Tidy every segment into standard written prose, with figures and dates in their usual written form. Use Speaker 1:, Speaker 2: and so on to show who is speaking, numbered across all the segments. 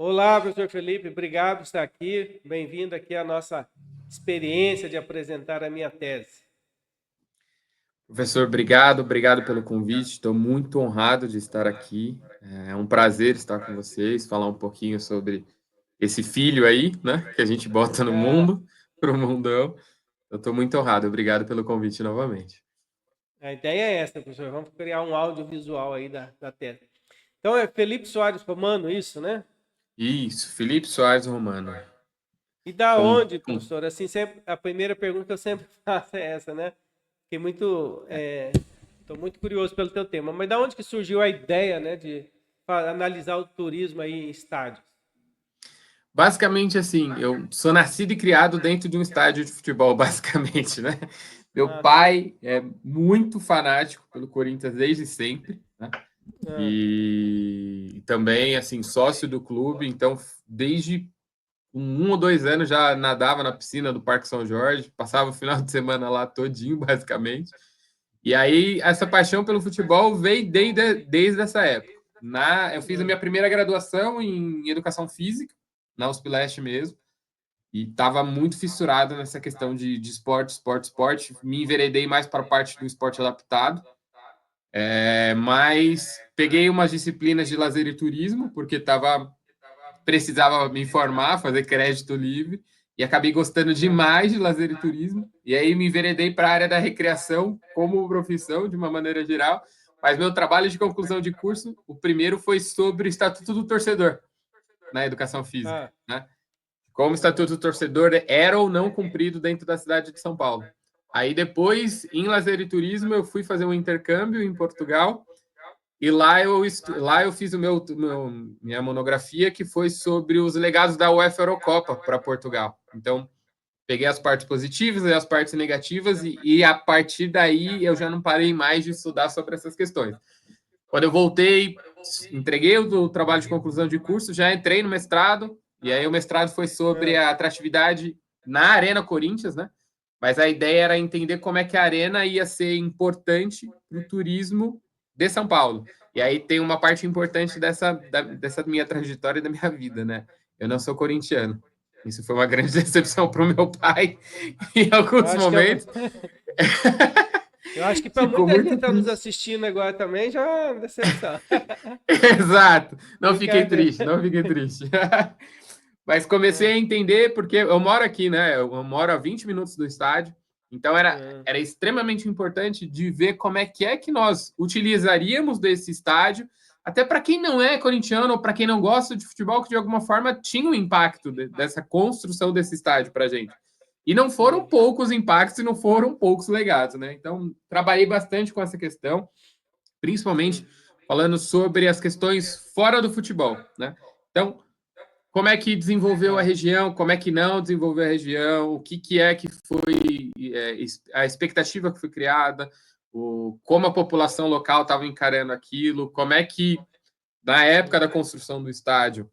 Speaker 1: Olá, professor Felipe, obrigado por estar aqui. Bem-vindo aqui à nossa experiência de apresentar a minha tese.
Speaker 2: Professor, obrigado pelo convite. Estou muito honrado de estar aqui. É um prazer estar com vocês, falar um pouquinho sobre esse filho aí, né, que a gente bota no
Speaker 1: Ah,
Speaker 2: mundo, para o mundão. Eu estou muito honrado. Obrigado pelo convite novamente.
Speaker 1: a ideia é essa, professor. Vamos criar um audiovisual aí da tese. Então é Felipe Soares Romano, isso, né?
Speaker 2: Isso, Felipe Soares Romano.
Speaker 1: E da
Speaker 2: Com,
Speaker 1: onde,
Speaker 2: com...
Speaker 1: professor? Assim, sempre, a primeira pergunta que eu sempre faço é essa, né? Fiquei muito, estou muito curioso pelo teu tema. Mas da onde que surgiu a ideia, né, de analisar o turismo aí em estádios?
Speaker 2: Basicamente, assim, eu sou nascido e criado dentro de um estádio de futebol, basicamente, né? Meu
Speaker 1: Ah, tá.
Speaker 2: pai é muito fanático pelo Corinthians desde sempre, né?
Speaker 1: Ah,
Speaker 2: E também, assim, sócio do clube, então, desde um ou 2 anos já nadava na piscina do Parque São Jorge, passava o final de semana lá todinho, basicamente. E aí, essa paixão pelo futebol veio desde essa época. Eu fiz a minha primeira graduação em Educação Física, na USP Leste mesmo, e estava muito fissurado nessa questão de esporte. Me enveredei mais para a parte do esporte adaptado, mas peguei umas disciplinas de lazer e turismo, porque precisava me informar, fazer crédito livre, e acabei gostando
Speaker 1: ah.
Speaker 2: demais de lazer e turismo. E aí me enveredei para a área da recreação como profissão, de uma maneira geral. Mas meu trabalho de conclusão de curso, o primeiro foi sobre o Estatuto do Torcedor, na educação física,
Speaker 1: Ah,
Speaker 2: né? Como o Estatuto do Torcedor era ou não cumprido dentro da cidade de São Paulo. Aí depois, em lazer e turismo, eu fui fazer um intercâmbio em Portugal e lá eu fiz minha monografia, que foi sobre os legados da UEFA Eurocopa para Portugal. Então, peguei as partes positivas e as partes negativas, e a partir daí eu já não parei mais de estudar sobre essas questões. Quando eu voltei, entreguei o trabalho de conclusão de curso, já entrei no mestrado, e aí o mestrado foi sobre
Speaker 1: ah.
Speaker 2: a atratividade na Arena Corinthians, né? Mas a ideia era entender como é que a arena ia ser importante para o turismo de São Paulo. E aí tem uma parte importante dessa minha trajetória e da minha vida, né? Eu não sou corintiano. Isso foi uma grande decepção para o meu pai em
Speaker 1: Eu
Speaker 2: alguns
Speaker 1: acho que
Speaker 2: momentos.
Speaker 1: eu acho que para
Speaker 2: Ficou
Speaker 1: muita gente que
Speaker 2: muito
Speaker 1: está nos
Speaker 2: triste.
Speaker 1: assistindo agora também já é uma decepção.
Speaker 2: Exato. Não fiquei
Speaker 1: Brincadeira.
Speaker 2: triste, não fiquei triste. Mas comecei
Speaker 1: Ah,
Speaker 2: a entender, porque eu moro aqui, né? Eu moro a 20 minutos do estádio, então
Speaker 1: ah,
Speaker 2: era extremamente importante de ver como é que nós utilizaríamos desse estádio, até para quem não é corintiano ou para quem não gosta de futebol, que de alguma forma tinha um impacto dessa construção desse estádio para a gente. E não foram
Speaker 1: sim.
Speaker 2: poucos impactos e não foram poucos legados, né? Então, trabalhei bastante com essa questão, principalmente
Speaker 1: Hum.
Speaker 2: falando sobre as questões fora do futebol, né? Então, como é que desenvolveu a
Speaker 1: Ah,
Speaker 2: região, como é que não desenvolveu a região, o que é que foi a expectativa que foi criada, como a população local estava encarando aquilo, como é que, na época
Speaker 1: sim.
Speaker 2: da construção do estádio,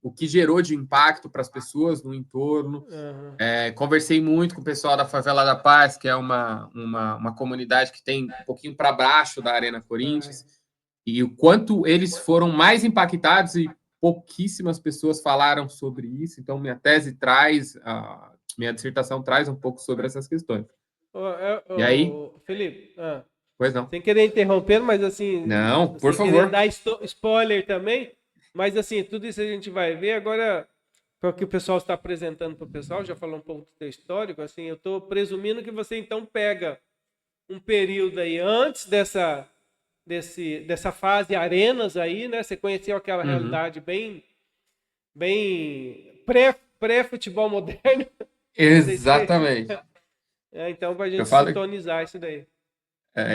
Speaker 2: o que gerou de impacto para as pessoas no entorno.
Speaker 1: Aham.
Speaker 2: Conversei muito com o pessoal da Favela da Paz, que é uma comunidade que tem um pouquinho para baixo da Arena
Speaker 1: Ah,
Speaker 2: Corinthians, e o quanto eles foram mais impactados, e pouquíssimas pessoas falaram sobre isso. Então, minha dissertação traz um pouco sobre essas questões. E aí,
Speaker 1: Felipe,
Speaker 2: pois não.
Speaker 1: sem querer interromper, mas assim,
Speaker 2: Não, por
Speaker 1: sem querer
Speaker 2: favor.
Speaker 1: dar spoiler também, mas assim, tudo isso a gente vai ver agora. Para o que o pessoal está apresentando para o pessoal, já falou um pouco do teu histórico, assim, eu estou presumindo que você então pega um período aí antes dessa fase arenas aí, né? Você conheceu aquela
Speaker 2: Uhum.
Speaker 1: realidade bem pré-futebol moderno. Não sei se
Speaker 2: Exatamente.
Speaker 1: então para a
Speaker 2: Eu
Speaker 1: gente
Speaker 2: falo,
Speaker 1: sintonizar isso daí.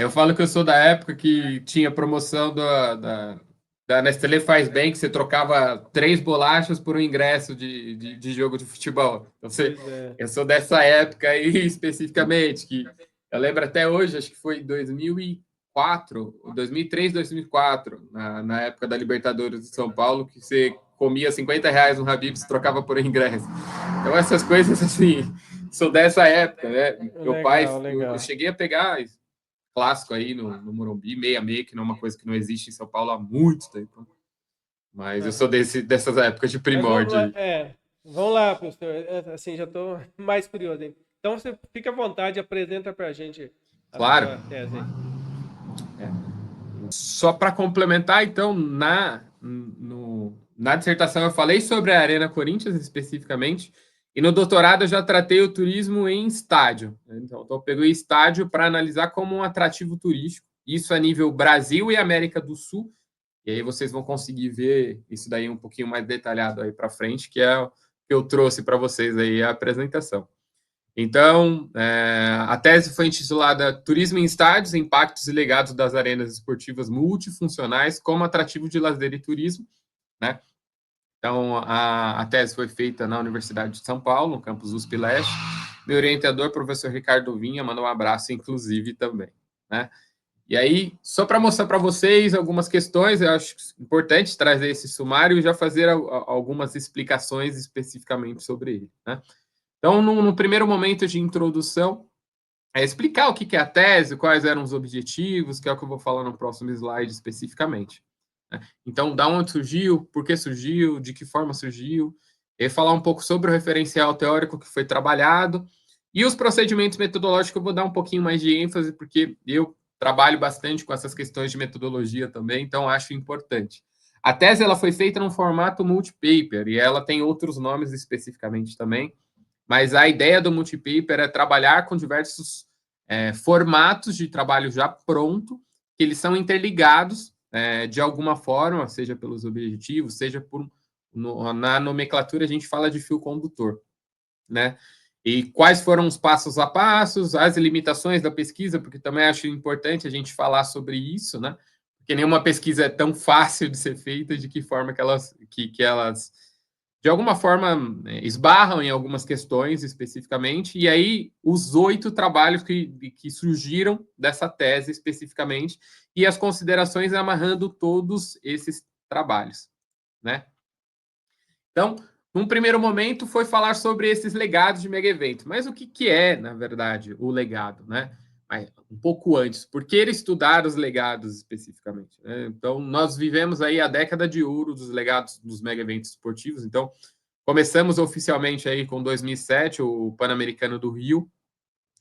Speaker 2: eu falo que eu sou da época que tinha promoção da Nestlé Faz Bem, que você trocava 3 bolachas por um ingresso de jogo de futebol. Então,
Speaker 1: Pois é.
Speaker 2: eu sou dessa época aí especificamente, que eu lembro até hoje, acho que foi em 2004, 2003, 2004, na época da Libertadores de São Paulo, que você comia R$ 50 no Habib's e trocava por ingresso. Então, essas coisas, assim, sou dessa época, né? Meu pai,
Speaker 1: Legal,
Speaker 2: eu
Speaker 1: legal.
Speaker 2: cheguei a pegar clássico aí no Morumbi, 66, que não é uma coisa que não existe em São Paulo há muito tempo. Mas eu sou dessas épocas de
Speaker 1: Mas vamos
Speaker 2: primórdio
Speaker 1: lá,
Speaker 2: aí.
Speaker 1: vamos lá, professor. Assim, já estou mais curioso, hein? Então você fica à vontade, apresenta para a gente a
Speaker 2: Claro.
Speaker 1: sua tese aí.
Speaker 2: Só para complementar, então, na dissertação eu falei sobre a Arena Corinthians especificamente, e no doutorado eu já tratei o turismo em estádio. Então, eu peguei estádio para analisar como um atrativo turístico, isso a nível Brasil e América do Sul, e aí vocês vão conseguir ver isso daí um pouquinho mais detalhado aí para frente, que é o que eu trouxe para vocês aí a apresentação. Então, a tese foi intitulada Turismo em Estádios, Impactos e Legados das Arenas Esportivas Multifuncionais como Atrativo de Lazer e Turismo, né? Então, a tese foi feita na Universidade de São Paulo, no campus USP Leste. Meu orientador, professor Ricardo Vinha, mandou um abraço, inclusive, também, né? E aí, só para mostrar para vocês algumas questões, eu acho importante trazer esse sumário e já fazer algumas explicações especificamente sobre ele, né? Então, no primeiro momento de introdução, é explicar o que é a tese, quais eram os objetivos, que é o que eu vou falar no próximo slide especificamente. Então, da onde surgiu, por que surgiu, de que forma surgiu, e falar um pouco sobre o referencial teórico que foi trabalhado, e os procedimentos metodológicos eu vou dar um pouquinho mais de ênfase, porque eu trabalho bastante com essas questões de metodologia também, então acho importante. A tese ela foi feita num formato multipaper, e ela tem outros nomes especificamente também, mas a ideia do multipaper é trabalhar com diversos formatos de trabalho já pronto, que eles são interligados de alguma forma, seja pelos objetivos, seja na nomenclatura a gente fala de fio condutor, né? E quais foram os passos a passos, as limitações da pesquisa, porque também acho importante a gente falar sobre isso, né? Porque nenhuma pesquisa é tão fácil de ser feita, de que forma que elas de alguma forma, esbarram em algumas questões especificamente, e aí os 8 trabalhos que surgiram dessa tese especificamente, e as considerações amarrando todos esses trabalhos, né? Então, num primeiro momento, foi falar sobre esses legados de mega evento. Mas o que é, na verdade, o legado, né? Um pouco antes, por que estudar os legados especificamente? Né? Então, nós vivemos aí a década de ouro dos legados dos mega eventos esportivos. Então, começamos oficialmente aí com 2007, o Pan-Americano do Rio,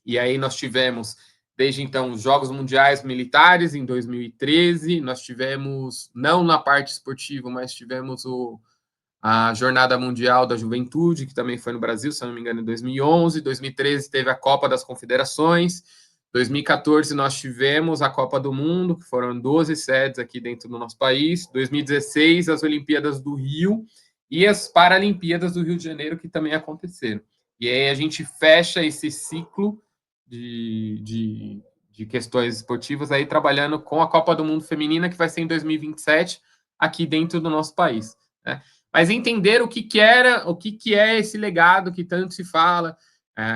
Speaker 2: e aí nós tivemos, desde então, os Jogos Mundiais Militares em 2013, nós tivemos, não na parte esportiva, mas tivemos a Jornada Mundial da Juventude, que também foi no Brasil, se não me engano, em 2011. 2013 teve a Copa das Confederações. 2014 nós tivemos a Copa do Mundo, que foram 12 sedes aqui dentro do nosso país. 2016 as Olimpíadas do Rio e as Paralimpíadas do Rio de Janeiro, que também aconteceram. E aí a gente fecha esse ciclo de questões esportivas aí trabalhando com a Copa do Mundo Feminina, que vai ser em 2027 aqui dentro do nosso país, né? Mas entender o que era, o que é esse legado que tanto se fala,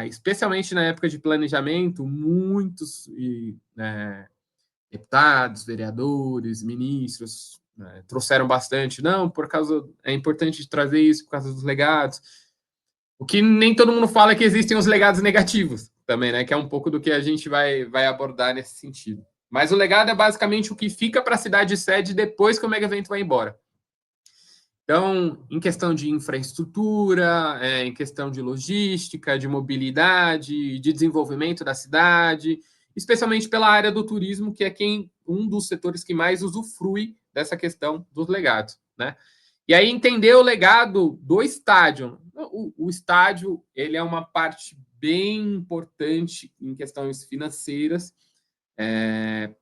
Speaker 2: especialmente na época de planejamento, muitos deputados, vereadores, ministros trouxeram bastante. Não, por causa é importante trazer isso por causa dos legados. O que nem todo mundo fala é que existem os legados negativos também, né? Que é um pouco do que a gente vai abordar nesse sentido. Mas o legado é basicamente o que fica para a cidade sede depois que o mega evento vai embora. Então, em questão de infraestrutura, em questão de logística, de mobilidade, de desenvolvimento da cidade, especialmente pela área do turismo, que é um dos setores que mais usufrui dessa questão dos legados, né? E aí entender o legado do estádio. O estádio ele é uma parte bem importante em questões financeiras,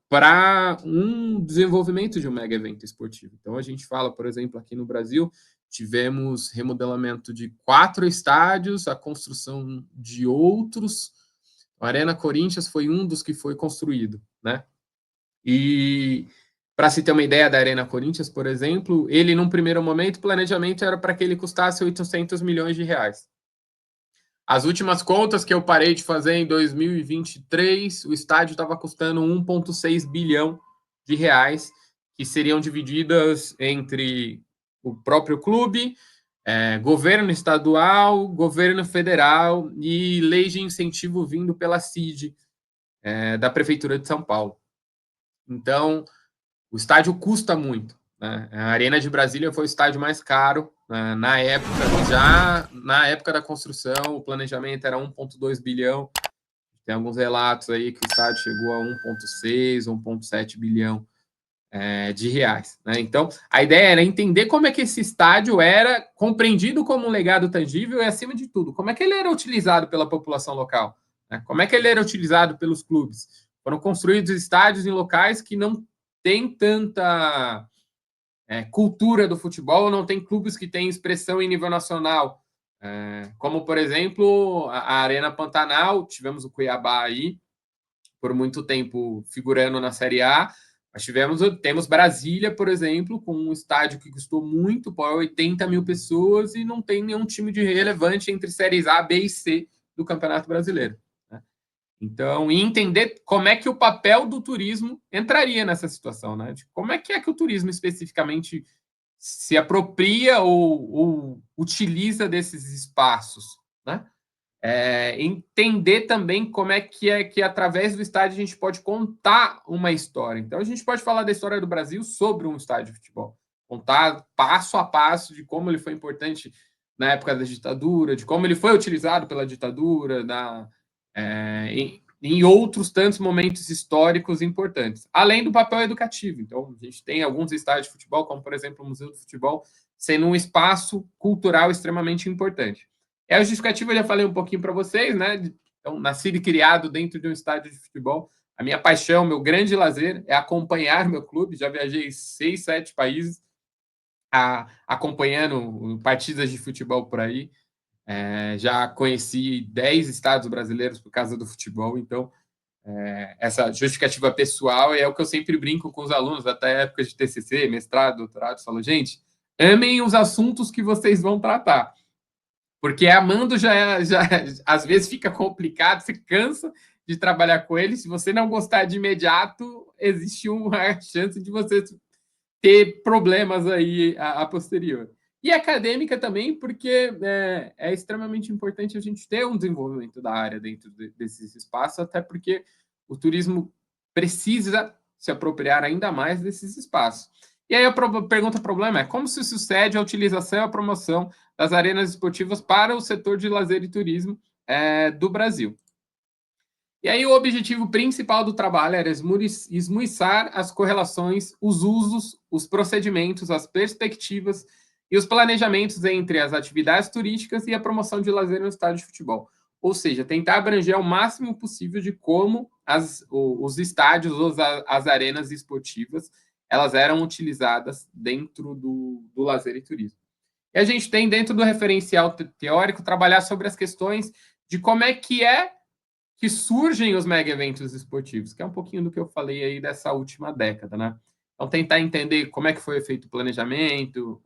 Speaker 2: para um desenvolvimento de um mega evento esportivo. Então, a gente fala, por exemplo, aqui no Brasil, tivemos remodelamento de 4 estádios, a construção de outros. A Arena Corinthians foi um dos que foi construído, né? E para se ter uma ideia da Arena Corinthians, por exemplo, ele, num primeiro momento, o planejamento era para que ele custasse 800 milhões de reais. As últimas contas que eu parei de fazer em 2023, o estádio estava custando 1,6 bilhão de reais, que seriam divididas entre o próprio clube, governo estadual, governo federal e lei de incentivo vindo pela CID, da Prefeitura de São Paulo. Então, o estádio custa muito. né? A Arena de Brasília foi o estádio mais caro, né, na época, já na época da construção, o planejamento era 1,2 bilhão. Tem alguns relatos aí que o estádio chegou a 1,6, 1,7 bilhão de reais, né? Então, a ideia era entender como é que esse estádio era compreendido como um legado tangível e, acima de tudo, como é que ele era utilizado pela população local, né? Como é que ele era utilizado pelos clubes. Foram construídos estádios em locais que não têm tanta cultura do futebol, não tem clubes que têm expressão em nível nacional, como, por exemplo, a Arena Pantanal, tivemos o Cuiabá aí, por muito tempo figurando na Série A. Nós temos Brasília, por exemplo, com um estádio que custou muito, para 80 mil pessoas, e não tem nenhum time de relevante entre séries A, B e C do Campeonato Brasileiro, né? Então, e entender como é que o papel do turismo entraria nessa situação, né? De como é que o turismo especificamente se apropria ou utiliza desses espaços, né? Entender também como é que através do estádio a gente pode contar uma história. Então a gente pode falar da história do Brasil sobre um estádio de futebol, contar passo a passo de como ele foi importante na época da ditadura, de como ele foi utilizado pela ditadura, em outros tantos momentos históricos importantes, além do papel educativo. Então a gente tem alguns estádios de futebol, como por exemplo o Museu do Futebol, sendo um espaço cultural extremamente importante. A justificativa eu já falei um pouquinho para vocês, né? Então, nascido e criado dentro de um estádio de futebol. A minha paixão, meu grande lazer é acompanhar meu clube. Já viajei 6, 7 países acompanhando partidas de futebol por aí. Já conheci 10 estados brasileiros por causa do futebol. Então, essa justificativa pessoal é o que eu sempre brinco com os alunos, até época de TCC, mestrado, doutorado. Falo, gente, amem os assuntos que vocês vão tratar. Porque amando já às vezes fica complicado, você cansa de trabalhar com ele. Se você não gostar de imediato, existe uma chance de você ter problemas aí a posterior. E acadêmica também, porque é extremamente importante a gente ter um desenvolvimento da área dentro desses espaços, até porque o turismo precisa se apropriar ainda mais desses espaços. E aí a pergunta problema é como se sucede a utilização e a promoção das arenas esportivas para o setor de lazer e turismo do Brasil. E aí o objetivo principal do trabalho era esmiuçar as correlações, os usos, os procedimentos, as perspectivas e os planejamentos entre as atividades turísticas e a promoção de lazer no estádio de futebol. Ou seja, tentar abranger o máximo possível de como os estádios ou as arenas esportivas elas eram utilizadas dentro do lazer e turismo. E a gente tem, dentro do referencial teórico, trabalhar sobre as questões de como é que surgem os mega eventos esportivos, que é um pouquinho do que eu falei aí dessa última década, né? Então, tentar entender como é que foi feito o planejamento,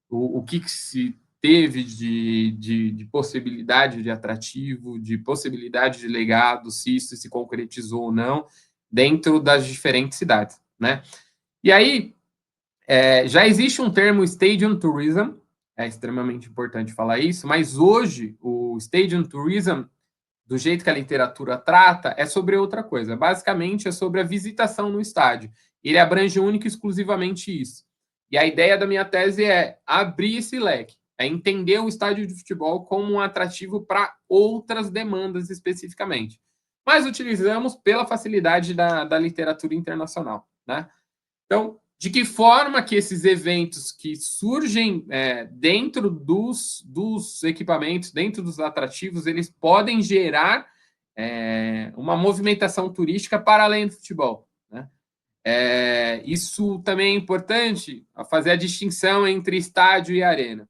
Speaker 2: o que se teve de possibilidade de atrativo, de possibilidade de legado, se isso se concretizou ou não, dentro das diferentes cidades, né? E aí, já existe um termo Stadium Tourism, é extremamente importante falar isso, mas hoje o Stadium Tourism, do jeito que a literatura trata, é sobre outra coisa. Basicamente, é sobre a visitação no estádio. Ele abrange único e exclusivamente isso. E a ideia da minha tese é abrir esse leque, é entender o estádio de futebol como um atrativo para outras demandas especificamente. Mas utilizamos pela facilidade da literatura internacional, né? Então, de que forma que esses eventos que surgem dentro dos equipamentos, dentro dos atrativos, eles podem gerar uma movimentação turística para além do futebol, né? Isso também é importante, a fazer a distinção entre estádio e arena.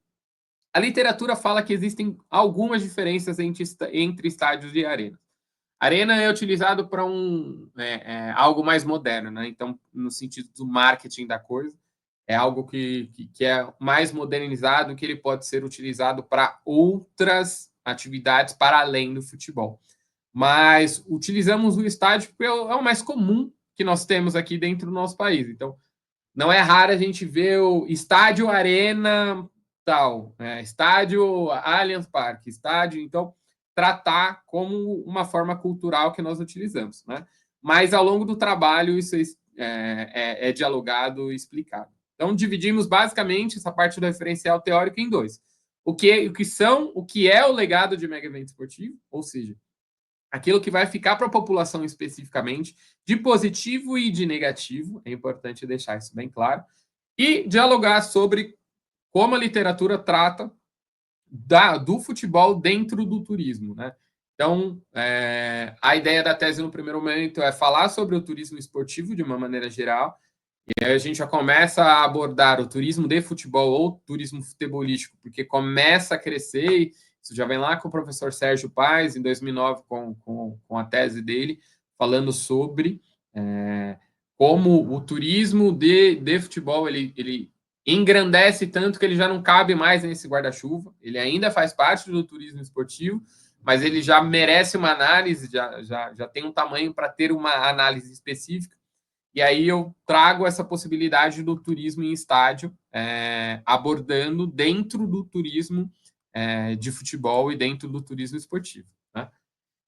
Speaker 2: A literatura fala que existem algumas diferenças entre estádios e arenas. Arena é utilizado para algo mais moderno, né? Então, no sentido do marketing da coisa, é algo que é mais modernizado, que ele pode ser utilizado para outras atividades para além do futebol. Mas utilizamos o estádio porque é o mais comum que nós temos aqui dentro do nosso país. Então, não é raro a gente ver o estádio Arena tal, estádio Allianz Parque, estádio. Então, tratar como uma forma cultural que nós utilizamos, né? Mas ao longo do trabalho isso é dialogado e explicado. Então, dividimos basicamente essa parte do referencial teórico em dois. O que é o legado de mega evento esportivo, ou seja, aquilo que vai ficar para a população especificamente, de positivo e de negativo, é importante deixar isso bem claro, e dialogar sobre como a literatura trata do futebol dentro do turismo, né? Então, a ideia da tese no primeiro momento é falar sobre o turismo esportivo de uma maneira geral, e aí a gente já começa a abordar o turismo de futebol ou turismo futebolístico, porque começa a crescer, e isso já vem lá com o professor Sérgio Paes, em 2009, com a tese dele, falando sobre como o turismo de futebol ele engrandece tanto que ele já não cabe mais nesse guarda-chuva, ele ainda faz parte do turismo esportivo, mas ele já merece uma análise, já tem um tamanho para ter uma análise específica. E aí eu trago essa possibilidade do turismo em estádio, abordando dentro do turismo de futebol e dentro do turismo esportivo, né?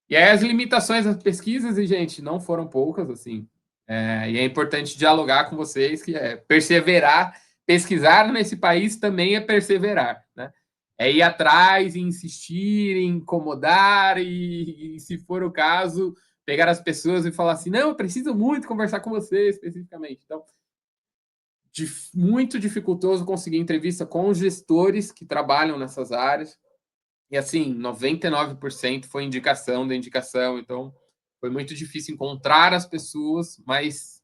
Speaker 2: E aí as limitações das pesquisas, e gente, não foram poucas, assim, e é importante dialogar com vocês, que é perseverar, pesquisar nesse país também é perseverar, né? É ir atrás, insistir, incomodar e, se for o caso, pegar as pessoas e falar assim, não, eu preciso muito conversar com você especificamente. Então, muito dificultoso conseguir entrevista com gestores que trabalham nessas áreas. E assim, 99% foi indicação da indicação, então foi muito difícil encontrar as pessoas, mas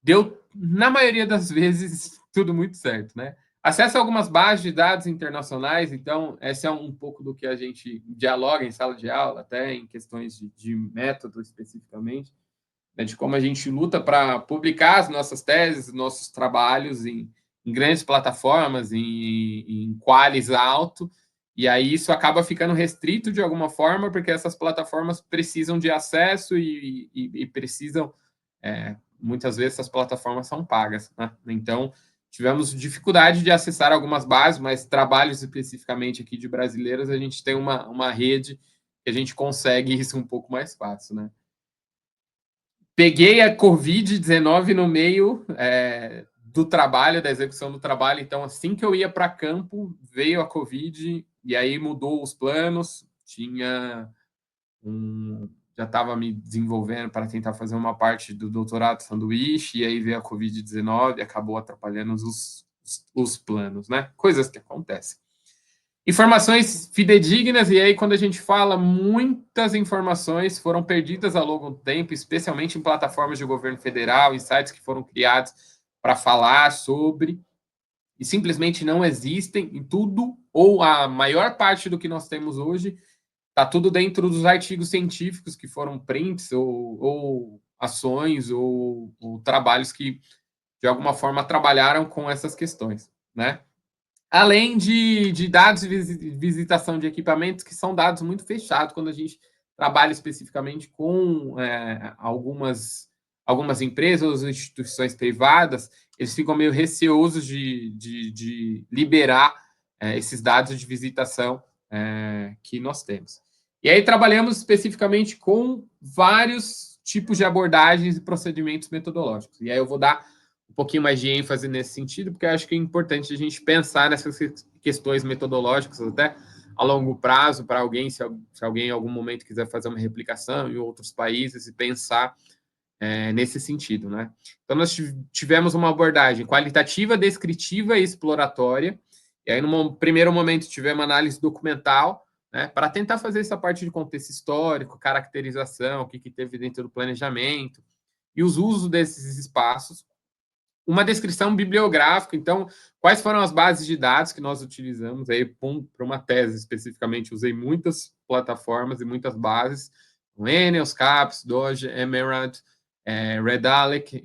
Speaker 2: deu, na maioria das vezes, tudo muito certo, né? Acesso a algumas bases de dados internacionais, então, esse é um pouco do que a gente dialoga em sala de aula, até em questões de método especificamente, né, de como a gente luta para publicar as nossas teses, nossos trabalhos em grandes plataformas, em qualis alto, e aí isso acaba ficando restrito de alguma forma, porque essas plataformas precisam de acesso e precisam, muitas vezes essas plataformas são pagas, né? Então, tivemos dificuldade de acessar algumas bases, mas trabalhos especificamente aqui de brasileiros, a gente tem uma rede que a gente consegue isso um pouco mais fácil, né? Peguei a Covid-19 no meio do trabalho, da execução do trabalho. Então, assim que eu ia para campo, veio a Covid e aí mudou os planos. Já estava me desenvolvendo para tentar fazer uma parte do doutorado sanduíche, e aí veio a Covid-19 e acabou atrapalhando os planos, né? Coisas que acontecem. Informações fidedignas, e aí quando a gente fala, muitas informações foram perdidas ao longo do tempo, especialmente em plataformas de governo federal, em sites que foram criados para falar sobre, e simplesmente não existem em tudo, ou a maior parte do que nós temos hoje, está tudo dentro dos artigos científicos que foram prints, ou ações, ou trabalhos que, de alguma forma, trabalharam com essas questões, né? Além de dados de visitação de equipamentos, que são dados muito fechados quando a gente trabalha especificamente com algumas empresas ou instituições privadas, eles ficam meio receosos de liberar esses dados de visitação que nós temos. E aí trabalhamos especificamente com vários tipos de abordagens e procedimentos metodológicos. E aí eu vou dar um pouquinho mais de ênfase nesse sentido, porque eu acho que é importante a gente pensar nessas questões metodológicas até a longo prazo para alguém, se alguém em algum momento quiser fazer uma replicação em outros países e pensar nesse sentido, né? Então, nós tivemos uma abordagem qualitativa, descritiva e exploratória, e aí, no primeiro momento, tivemos análise documental, né, para tentar fazer essa parte de contexto histórico, caracterização, o que teve dentro do planejamento, e os usos desses espaços. Uma descrição bibliográfica, então, quais foram as bases de dados que nós utilizamos aí para uma tese especificamente? Usei muitas plataformas e muitas bases, o Enels, CAPS, Doge, Emerald, Redalyc,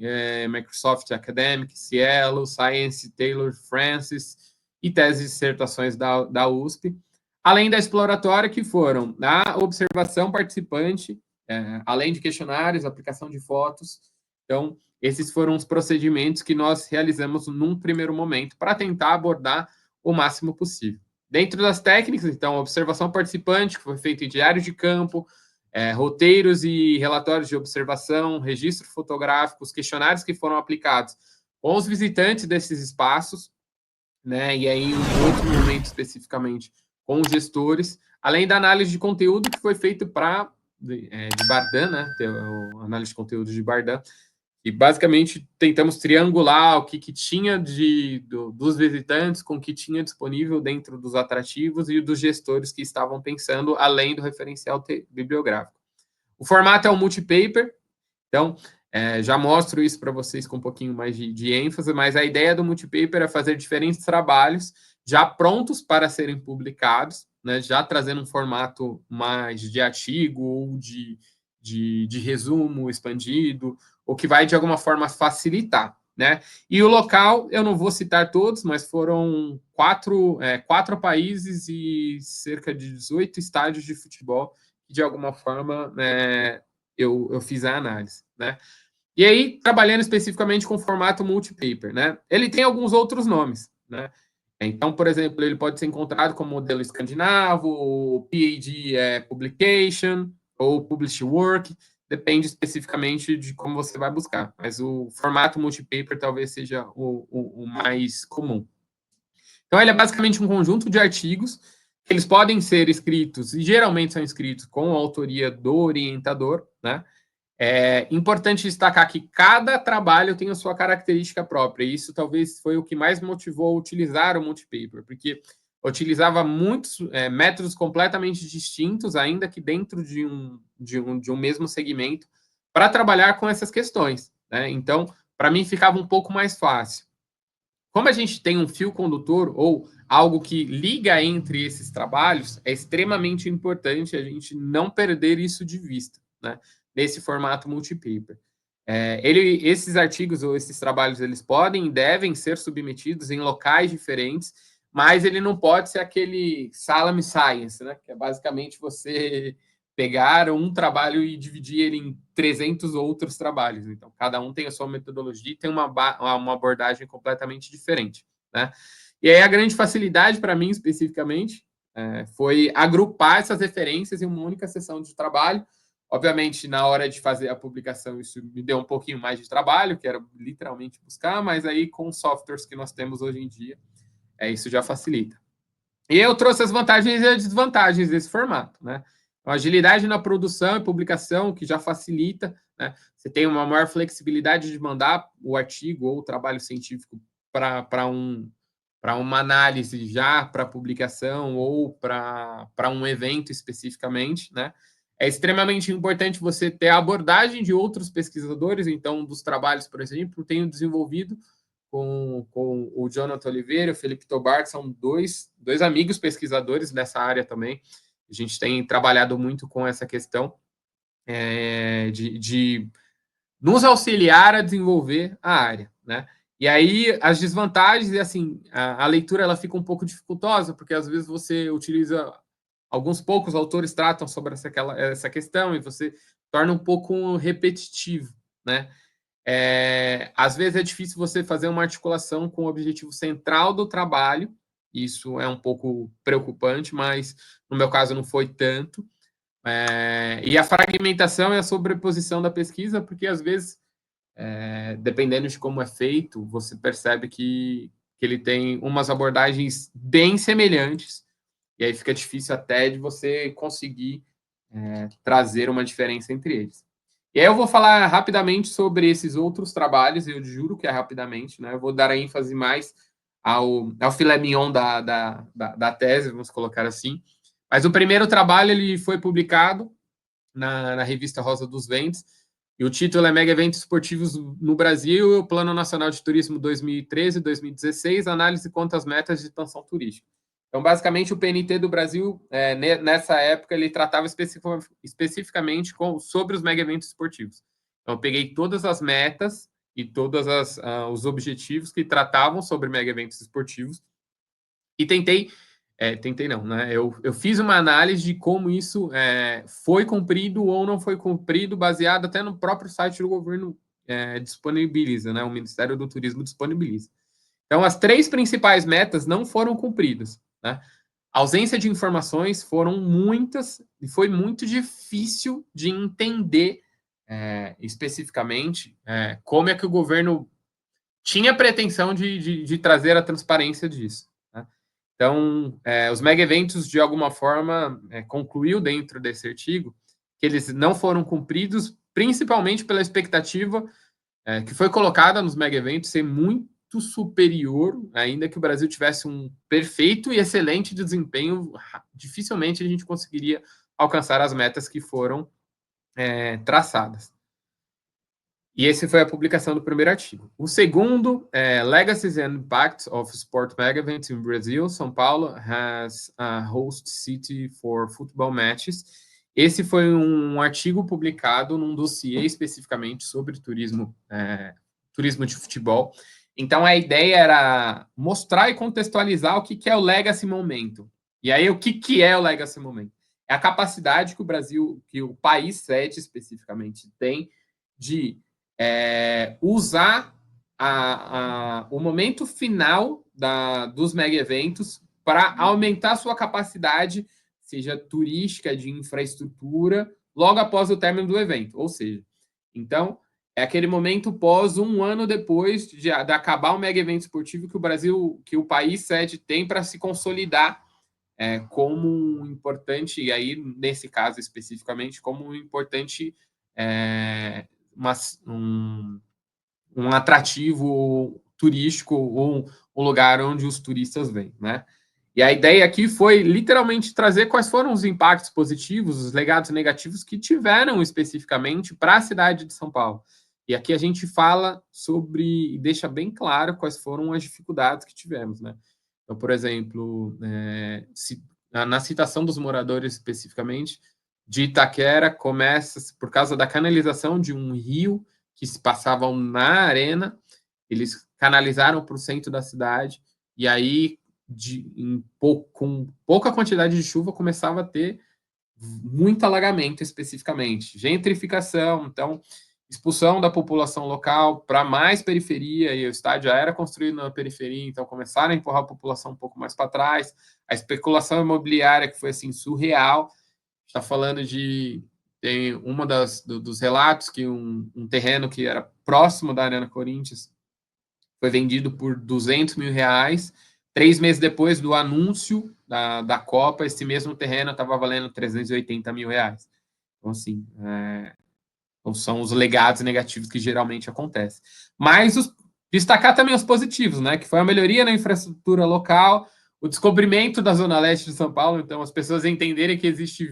Speaker 2: Microsoft Academic, Cielo, Science, Taylor, Francis e teses e dissertações da USP, além da exploratória, que foram a observação participante, além de questionários, aplicação de fotos. Então, esses foram os procedimentos que nós realizamos num primeiro momento para tentar abordar o máximo possível. Dentro das técnicas, então, observação participante, que foi feita em diário de campo, roteiros e relatórios de observação, registro fotográfico, os questionários que foram aplicados com os visitantes desses espaços, né? E aí, em outro momento especificamente, com os gestores, além da análise de conteúdo que foi feito para de Bardan, né? A análise de conteúdo de Bardan, e basicamente tentamos triangular o que tinha dos visitantes com o que tinha disponível dentro dos atrativos e dos gestores que estavam pensando além do referencial bibliográfico. O formato é um multipaper, então já mostro isso para vocês com um pouquinho mais de ênfase, mas a ideia do multipaper é fazer diferentes trabalhos já prontos para serem publicados, né, já trazendo um formato mais de artigo ou de resumo expandido, o que vai de alguma forma facilitar, né? E o local, eu não vou citar todos, mas foram quatro países e cerca de 18 estádios de futebol que, de alguma forma, eu fiz a análise, né? E aí, trabalhando especificamente com o formato multipaper, né? Ele tem alguns outros nomes, né? Então, por exemplo, ele pode ser encontrado como modelo escandinavo, ou PAD Publication, ou Publish Work, depende especificamente de como você vai buscar. Mas o formato multipaper talvez seja o mais comum. Então, ele é basicamente um conjunto de artigos que eles podem ser escritos, e geralmente são escritos com a autoria do orientador, né? É importante destacar que cada trabalho tem a sua característica própria, e isso talvez foi o que mais motivou a utilizar o multipaper, porque utilizava muitos métodos completamente distintos, ainda que dentro de um mesmo segmento, para trabalhar com essas questões, né? Então, para mim, ficava um pouco mais fácil. Como a gente tem um fio condutor ou algo que liga entre esses trabalhos, é extremamente importante a gente não perder isso de vista, né? Nesse formato multipaper. Esses artigos ou esses trabalhos, eles podem e devem ser submetidos em locais diferentes, mas ele não pode ser aquele salami science, né? Que é basicamente você pegar um trabalho e dividir ele em 300 outros trabalhos. Então, cada um tem a sua metodologia e tem uma abordagem completamente diferente, né? E aí a grande facilidade para mim, especificamente, foi agrupar essas referências em uma única sessão de trabalho. Obviamente, na hora de fazer a publicação, isso me deu um pouquinho mais de trabalho, que era literalmente buscar, mas aí com os softwares que nós temos hoje em dia, isso já facilita. E eu trouxe as vantagens e as desvantagens desse formato, né? A agilidade na produção e publicação, que já facilita, né? Você tem uma maior flexibilidade de mandar o artigo ou o trabalho científico para uma análise já para publicação ou para um evento especificamente, né? É extremamente importante você ter a abordagem de outros pesquisadores, então, dos trabalhos, por exemplo, tenho desenvolvido com o Jonathan Oliveira e o Felipe Tobar, que são dois amigos pesquisadores nessa área também. A gente tem trabalhado muito com essa questão de nos auxiliar a desenvolver a área, né? E aí as desvantagens, assim, a leitura ela fica um pouco dificultosa, porque às vezes você utiliza, alguns poucos autores tratam sobre essa questão e você torna um pouco repetitivo, né? Às vezes é difícil você fazer uma articulação com o objetivo central do trabalho, isso é um pouco preocupante, mas no meu caso não foi tanto. E a fragmentação e a sobreposição da pesquisa, porque às vezes, dependendo de como é feito, você percebe que ele tem umas abordagens bem semelhantes, e aí fica difícil até de você conseguir trazer uma diferença entre eles. E aí eu vou falar rapidamente sobre esses outros trabalhos, eu juro que é rapidamente, né? Eu vou dar ênfase mais ao filé mignon da tese, vamos colocar assim. Mas o primeiro trabalho ele foi publicado na revista Rosa dos Ventos, e o título é Mega Eventos Esportivos no Brasil e o Plano Nacional de Turismo 2013-2016, análise quanto às metas de expansão turística. Então, basicamente, o PNT do Brasil, nessa época, ele tratava especificamente sobre os mega eventos esportivos. Então, eu peguei todas as metas e todos os objetivos que tratavam sobre mega eventos esportivos e tentei não, né? Eu fiz uma análise de como isso foi cumprido ou não foi cumprido, baseado até no próprio site do governo disponibiliza, né? O Ministério do Turismo disponibiliza. Então, as 3 principais metas não foram cumpridas, né? A ausência de informações foram muitas e foi muito difícil de entender especificamente como é que o governo tinha pretensão de trazer a transparência disso. Né? Então, os mega eventos, de alguma forma, concluiu dentro desse artigo que eles não foram cumpridos, principalmente pela expectativa que foi colocada nos mega eventos ser muito superior, ainda que o Brasil tivesse um perfeito e excelente desempenho, dificilmente a gente conseguiria alcançar as metas que foram traçadas. E esse foi a publicação do primeiro artigo. O segundo é Legacies and Impacts of Sport Mega Events in Brazil. São Paulo has a host city for football matches. Esse foi um artigo publicado num dossiê especificamente sobre turismo de futebol. Então, a ideia era mostrar e contextualizar o que é o Legacy Momento. E aí, o que é o Legacy Momento? É a capacidade que o Brasil, que o país sede especificamente tem de usar o momento final dos mega eventos para aumentar sua capacidade, seja turística, de infraestrutura, logo após o término do evento. Ou seja, então, é aquele momento pós um ano depois de acabar o mega evento esportivo que o Brasil, que o país sede tem para se consolidar como um importante, e aí, nesse caso especificamente, como um importante um atrativo turístico ou um lugar onde os turistas vêm, né? E a ideia aqui foi literalmente trazer quais foram os impactos positivos, os legados negativos que tiveram especificamente para a cidade de São Paulo. E aqui a gente fala sobre e deixa bem claro quais foram as dificuldades que tivemos, né? Então, por exemplo, na citação dos moradores especificamente, de Itaquera começa por causa da canalização de um rio que se passavam na arena, eles canalizaram para o centro da cidade, e aí, com pouca quantidade de chuva, começava a ter muito alagamento especificamente. Gentrificação, então, expulsão da população local para mais periferia, e o estádio já era construído na periferia, então começaram a empurrar a população um pouco mais para trás. A especulação imobiliária, que foi assim surreal, está falando de tem uma dos relatos que um terreno que era próximo da Arena Corinthians foi vendido por R$ 200 mil. 3 meses depois do anúncio da Copa, esse mesmo terreno estava valendo R$ 380 mil. Então, assim, são os legados negativos que geralmente acontecem. Mas destacar também os positivos, né? Que foi a melhoria na infraestrutura local, o descobrimento da Zona Leste de São Paulo, então as pessoas entenderem que existe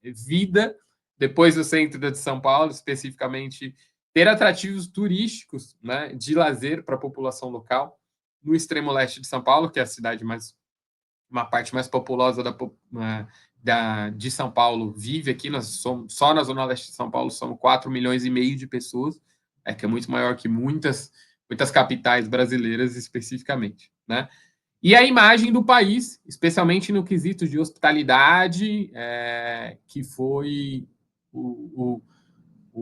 Speaker 2: vida depois do centro de São Paulo, especificamente ter atrativos turísticos, né, de lazer para a população local no extremo leste de São Paulo, que é a cidade uma parte mais populosa de São Paulo vive aqui. Nós somos, só na Zona Leste de São Paulo somos 4,5 milhões de pessoas, que é muito maior que muitas capitais brasileiras especificamente, né? E a imagem do país, especialmente no quesito de hospitalidade, que foi o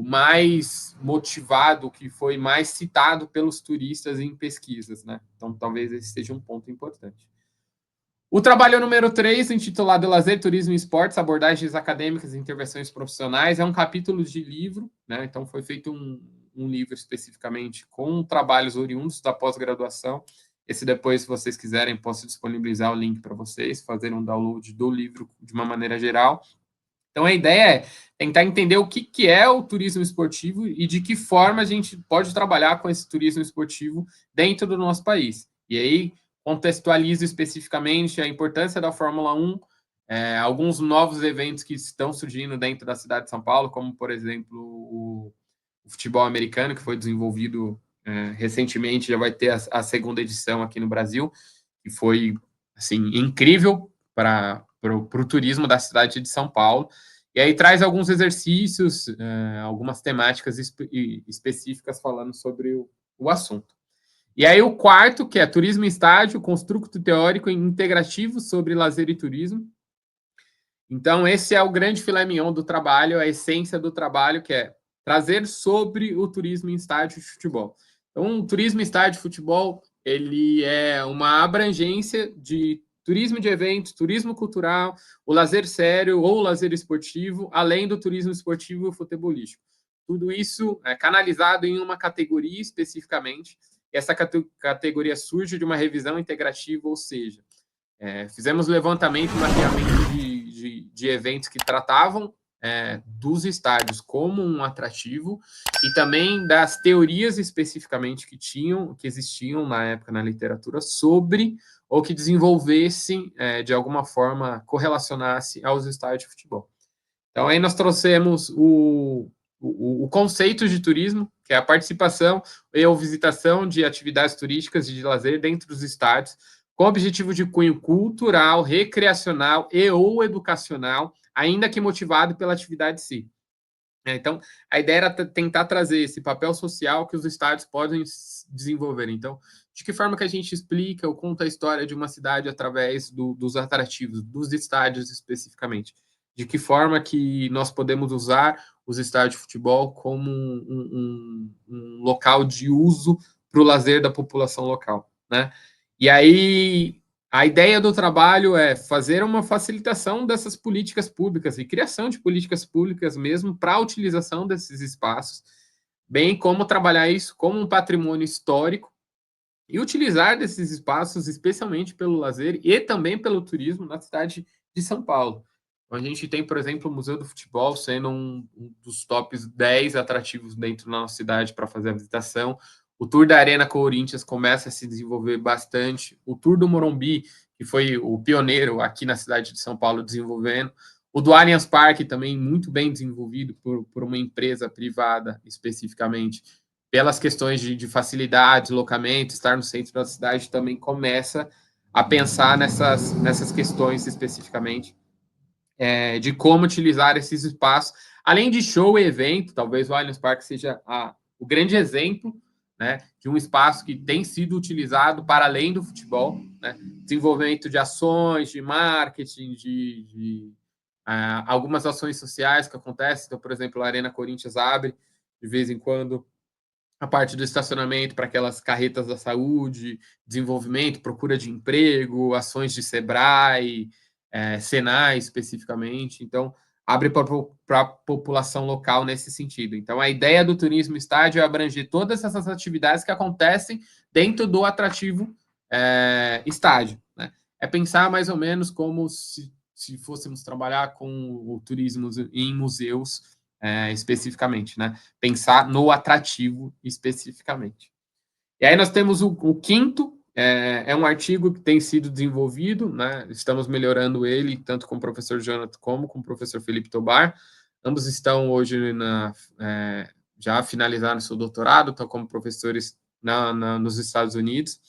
Speaker 2: mais motivado, que foi mais citado pelos turistas em pesquisas, né? Então, talvez esse seja um ponto importante. O trabalho número 3, intitulado Lazer, Turismo e Esportes, Abordagens Acadêmicas e Intervenções Profissionais, é um capítulo de livro, né? Então, foi feito um livro especificamente com trabalhos oriundos da pós-graduação. Esse depois, se vocês quiserem, posso disponibilizar o link para vocês, fazer um download do livro de uma maneira geral. Então, a ideia é tentar entender o que é o turismo esportivo e de que forma a gente pode trabalhar com esse turismo esportivo dentro do nosso país. E aí, contextualizo especificamente a importância da Fórmula 1, alguns novos eventos que estão surgindo dentro da cidade de São Paulo, como, por exemplo, o futebol americano, que foi desenvolvido recentemente, já vai ter a segunda edição aqui no Brasil, que foi assim, incrível para o turismo da cidade de São Paulo. E aí traz alguns exercícios, algumas temáticas específicas falando sobre o assunto. E aí o quarto, que é Turismo em Estádio, Construto Teórico e Integrativo sobre Lazer e Turismo. Então, esse é o grande filé mignon do trabalho, a essência do trabalho, que é trazer sobre o turismo em estádio de futebol. Então, o turismo em estádio de futebol, ele é uma abrangência de turismo de eventos, turismo cultural, o lazer sério ou o lazer esportivo, além do turismo esportivo e futebolístico. Tudo isso é canalizado em uma categoria especificamente, e essa categoria surge de uma revisão integrativa, ou seja, fizemos levantamento e mapeamento de eventos que tratavam dos estádios como um atrativo e também das teorias especificamente que existiam na época na literatura sobre ou que desenvolvessem, de alguma forma, correlacionasse aos estádios de futebol. Então, aí nós trouxemos o conceito de turismo, que é a participação e ou visitação de atividades turísticas e de lazer dentro dos estádios, com objetivo de cunho cultural, recreacional e ou educacional, ainda que motivado pela atividade em si. Então, a ideia era tentar trazer esse papel social que os estádios podem desenvolver. Então, de que forma que a gente explica ou conta a história de uma cidade através dos atrativos, dos estádios especificamente? De que forma que nós podemos usar os estádios de futebol como um local de uso para o lazer da população local, né? E aí, a ideia do trabalho é fazer uma facilitação dessas políticas públicas e criação de políticas públicas mesmo para a utilização desses espaços, bem como trabalhar isso como um patrimônio histórico e utilizar desses espaços especialmente pelo lazer e também pelo turismo na cidade de São Paulo. Então, a gente tem, por exemplo, o Museu do Futebol sendo um dos tops 10 atrativos dentro da nossa cidade para fazer a visitação. O Tour da Arena Corinthians começa a se desenvolver bastante. O Tour do Morumbi, que foi o pioneiro aqui na cidade de São Paulo desenvolvendo. O do Allianz Parque também muito bem desenvolvido por uma empresa privada especificamente. Pelas questões de facilidade, deslocamento, estar no centro da cidade também começa a pensar nessas questões especificamente de como utilizar esses espaços. Além de show e evento, talvez o Allianz Parque seja o grande exemplo, né, de um espaço que tem sido utilizado para além do futebol, né, desenvolvimento de ações, de marketing, de algumas ações sociais que acontecem. Então, por exemplo, a Arena Corinthians abre de vez em quando a parte do estacionamento para aquelas carretas da saúde, desenvolvimento, procura de emprego, ações de Sebrae, Senai especificamente. Então, abre para a população local nesse sentido. Então, a ideia do turismo estádio é abranger todas essas atividades que acontecem dentro do atrativo estádio. Né? É pensar mais ou menos como se fôssemos trabalhar com o turismo em museus especificamente, né? Pensar no atrativo especificamente. E aí nós temos o quinto, é um artigo que tem sido desenvolvido, né? Estamos melhorando ele, tanto com o professor Jonathan como com o professor Felipe Tobar. Ambos estão hoje já finalizaram seu doutorado, estão como professores nos Estados Unidos.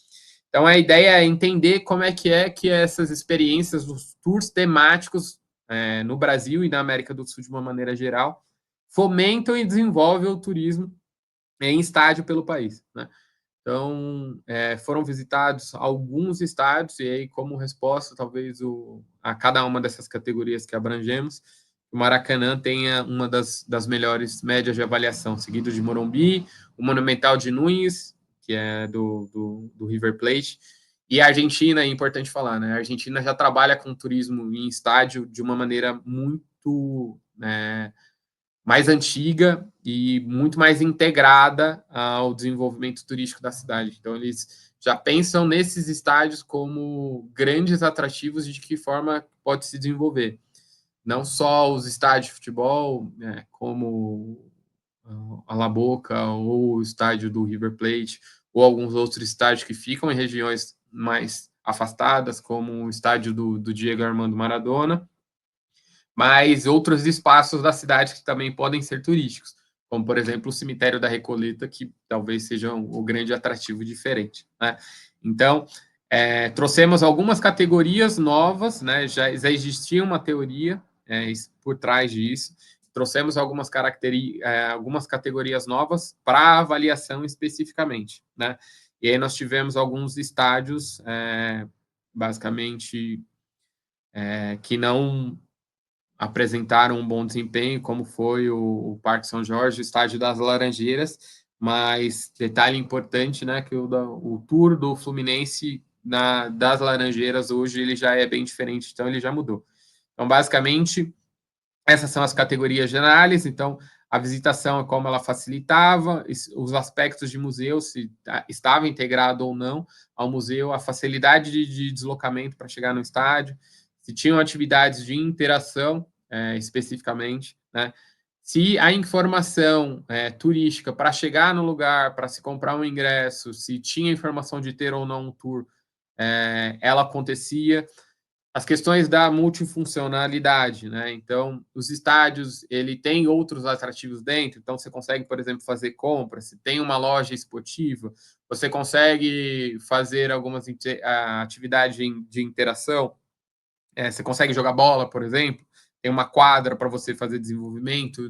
Speaker 2: Então, a ideia é entender como é que essas experiências dos tours temáticos no Brasil e na América do Sul, de uma maneira geral, fomentam e desenvolvem o turismo em estádio pelo país. Né? Então, foram visitados alguns estádios, e aí, como resposta, talvez a cada uma dessas categorias que abrangemos, o Maracanã tenha uma das melhores médias de avaliação, seguido de Morumbi, o Monumental de Nunes, que é do River Plate, e a Argentina, é importante falar, né? A Argentina já trabalha com turismo em estádio de uma maneira muito mais antiga e muito mais integrada ao desenvolvimento turístico da cidade. Então, eles já pensam nesses estádios como grandes atrativos de que forma pode se desenvolver. Não só os estádios de futebol, como a La Boca ou o estádio do River Plate, ou alguns outros estádios que ficam em regiões mais afastadas, como o estádio do Diego Armando Maradona, mas outros espaços da cidade que também podem ser turísticos, como, por exemplo, o Cemitério da Recoleta, que talvez seja o grande atrativo diferente. Né? Então, trouxemos algumas categorias novas, né? já existia uma teoria por trás disso, trouxemos algumas categorias novas para avaliação especificamente. Né? E aí nós tivemos alguns estádios, basicamente, que não apresentaram um bom desempenho, como foi o Parque São Jorge, o Estádio das Laranjeiras, mas detalhe importante, né, que o tour do Fluminense das Laranjeiras hoje ele já é bem diferente, então ele já mudou. Então, basicamente, essas são as categorias gerais. Então, a visitação, como ela facilitava, os aspectos de museu, se estava integrado ou não ao museu, a facilidade de deslocamento para chegar no estádio, se tinham atividades de interação, especificamente, né? Se a informação turística para chegar no lugar, para se comprar um ingresso, se tinha informação de ter ou não um tour, ela acontecia. As questões da multifuncionalidade, né? Então, os estádios, ele tem outros atrativos dentro, então você consegue, por exemplo, fazer compras, se tem uma loja esportiva, você consegue fazer algumas atividades de interação, você consegue jogar bola, por exemplo, tem uma quadra para você fazer desenvolvimento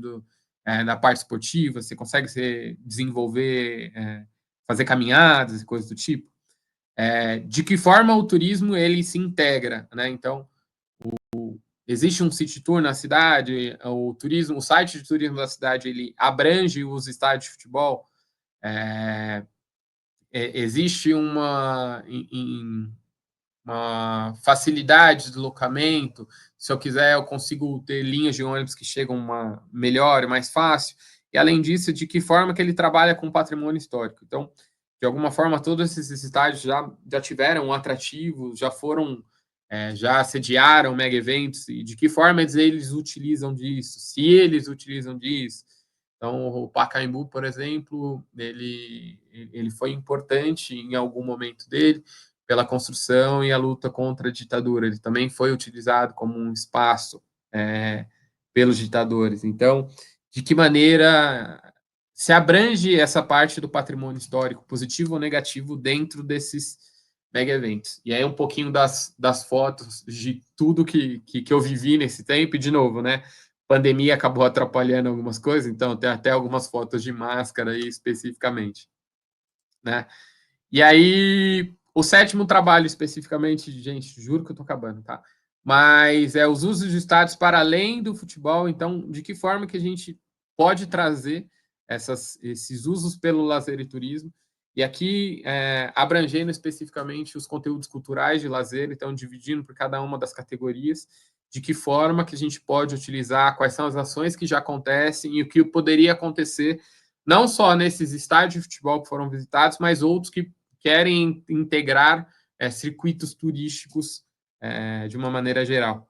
Speaker 2: da parte esportiva, você consegue desenvolver, fazer caminhadas e coisas do tipo. De que forma o turismo ele se integra, né? Então, existe um city tour na cidade, o site de turismo da cidade ele abrange os estádios de futebol. Existe uma facilidade de deslocamento. Se eu quiser, eu consigo ter linhas de ônibus que chegam melhor e mais fácil. E, além disso, de que forma que ele trabalha com patrimônio histórico. Então, de alguma forma, todos esses estádios já tiveram um atrativo, já sediaram mega eventos, e de que forma eles utilizam disso, se eles utilizam disso. Então, o Pacaembu, por exemplo, ele foi importante em algum momento dele, pela construção e a luta contra a ditadura. Ele também foi utilizado como um espaço pelos ditadores. Então, de que maneira se abrange essa parte do patrimônio histórico, positivo ou negativo, dentro desses mega eventos? E aí um pouquinho das fotos de tudo que eu vivi nesse tempo, e de novo, né? Pandemia acabou atrapalhando algumas coisas, então tem até algumas fotos de máscara aí especificamente, né? E aí, o sétimo trabalho especificamente, gente, juro que eu tô acabando, tá? Mas os usos de estádios para além do futebol. Então, de que forma que a gente pode trazer esses usos pelo lazer e turismo? E aqui, abrangendo especificamente os conteúdos culturais de lazer, então dividindo por cada uma das categorias, de que forma que a gente pode utilizar, quais são as ações que já acontecem e o que poderia acontecer, não só nesses estádios de futebol que foram visitados, mas outros que querem integrar circuitos turísticos de uma maneira geral.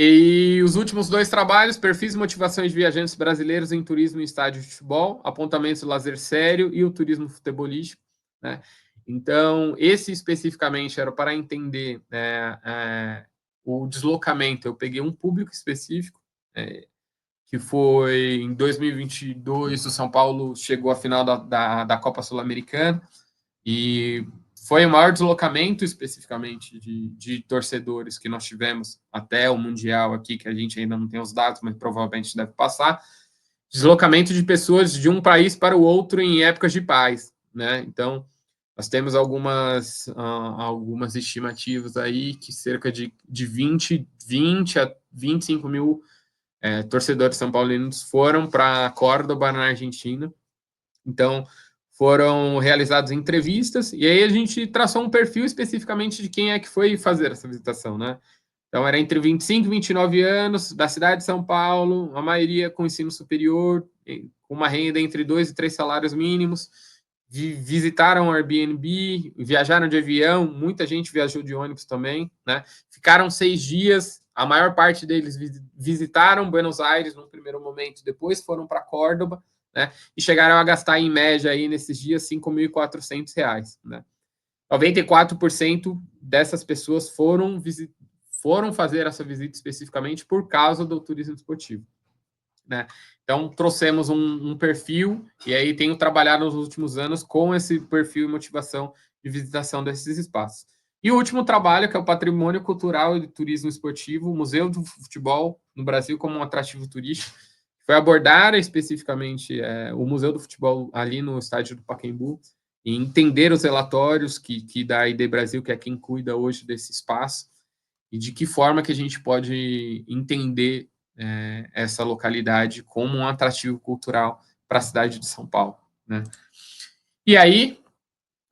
Speaker 2: E os últimos dois trabalhos, perfis e motivações de viajantes brasileiros em turismo e estádio de futebol, apontamentos do lazer sério e o turismo futebolístico, né? Então, esse especificamente era para entender o deslocamento. Eu peguei um público específico, que foi em 2022, o São Paulo chegou à final da Copa Sul-Americana, e foi o maior deslocamento especificamente de torcedores que nós tivemos até o Mundial aqui, que a gente ainda não tem os dados, mas provavelmente deve passar. Deslocamento de pessoas de um país para o outro em épocas de paz, né? Então, nós temos algumas estimativas aí que cerca de 20 a 25 mil torcedores são paulinos foram para Córdoba, na Argentina. Então, foram realizadas entrevistas, e aí a gente traçou um perfil especificamente de quem é que foi fazer essa visitação, né? Então, era entre 25 e 29 anos, da cidade de São Paulo, a maioria com ensino superior, com uma renda entre 2 e 3 salários mínimos, visitaram o Airbnb, viajaram de avião, muita gente viajou de ônibus também, né? Ficaram 6 dias, a maior parte deles visitaram Buenos Aires no primeiro momento, depois foram para Córdoba, né? E chegaram a gastar, em média, aí, nesses dias, R$ 5.400, né? 94% dessas pessoas foram fazer essa visita especificamente por causa do turismo esportivo, né? Então, trouxemos um perfil, e aí tenho trabalhado nos últimos anos com esse perfil e motivação de visitação desses espaços. E o último trabalho, que é o Patrimônio Cultural e Turismo Esportivo, o Museu do Futebol no Brasil como um atrativo turístico, foi abordar especificamente o Museu do Futebol ali no estádio do Pacaembu, e entender os relatórios que da ID Brasil, que é quem cuida hoje desse espaço, e de que forma que a gente pode entender essa localidade como um atrativo cultural para a cidade de São Paulo, né? E aí,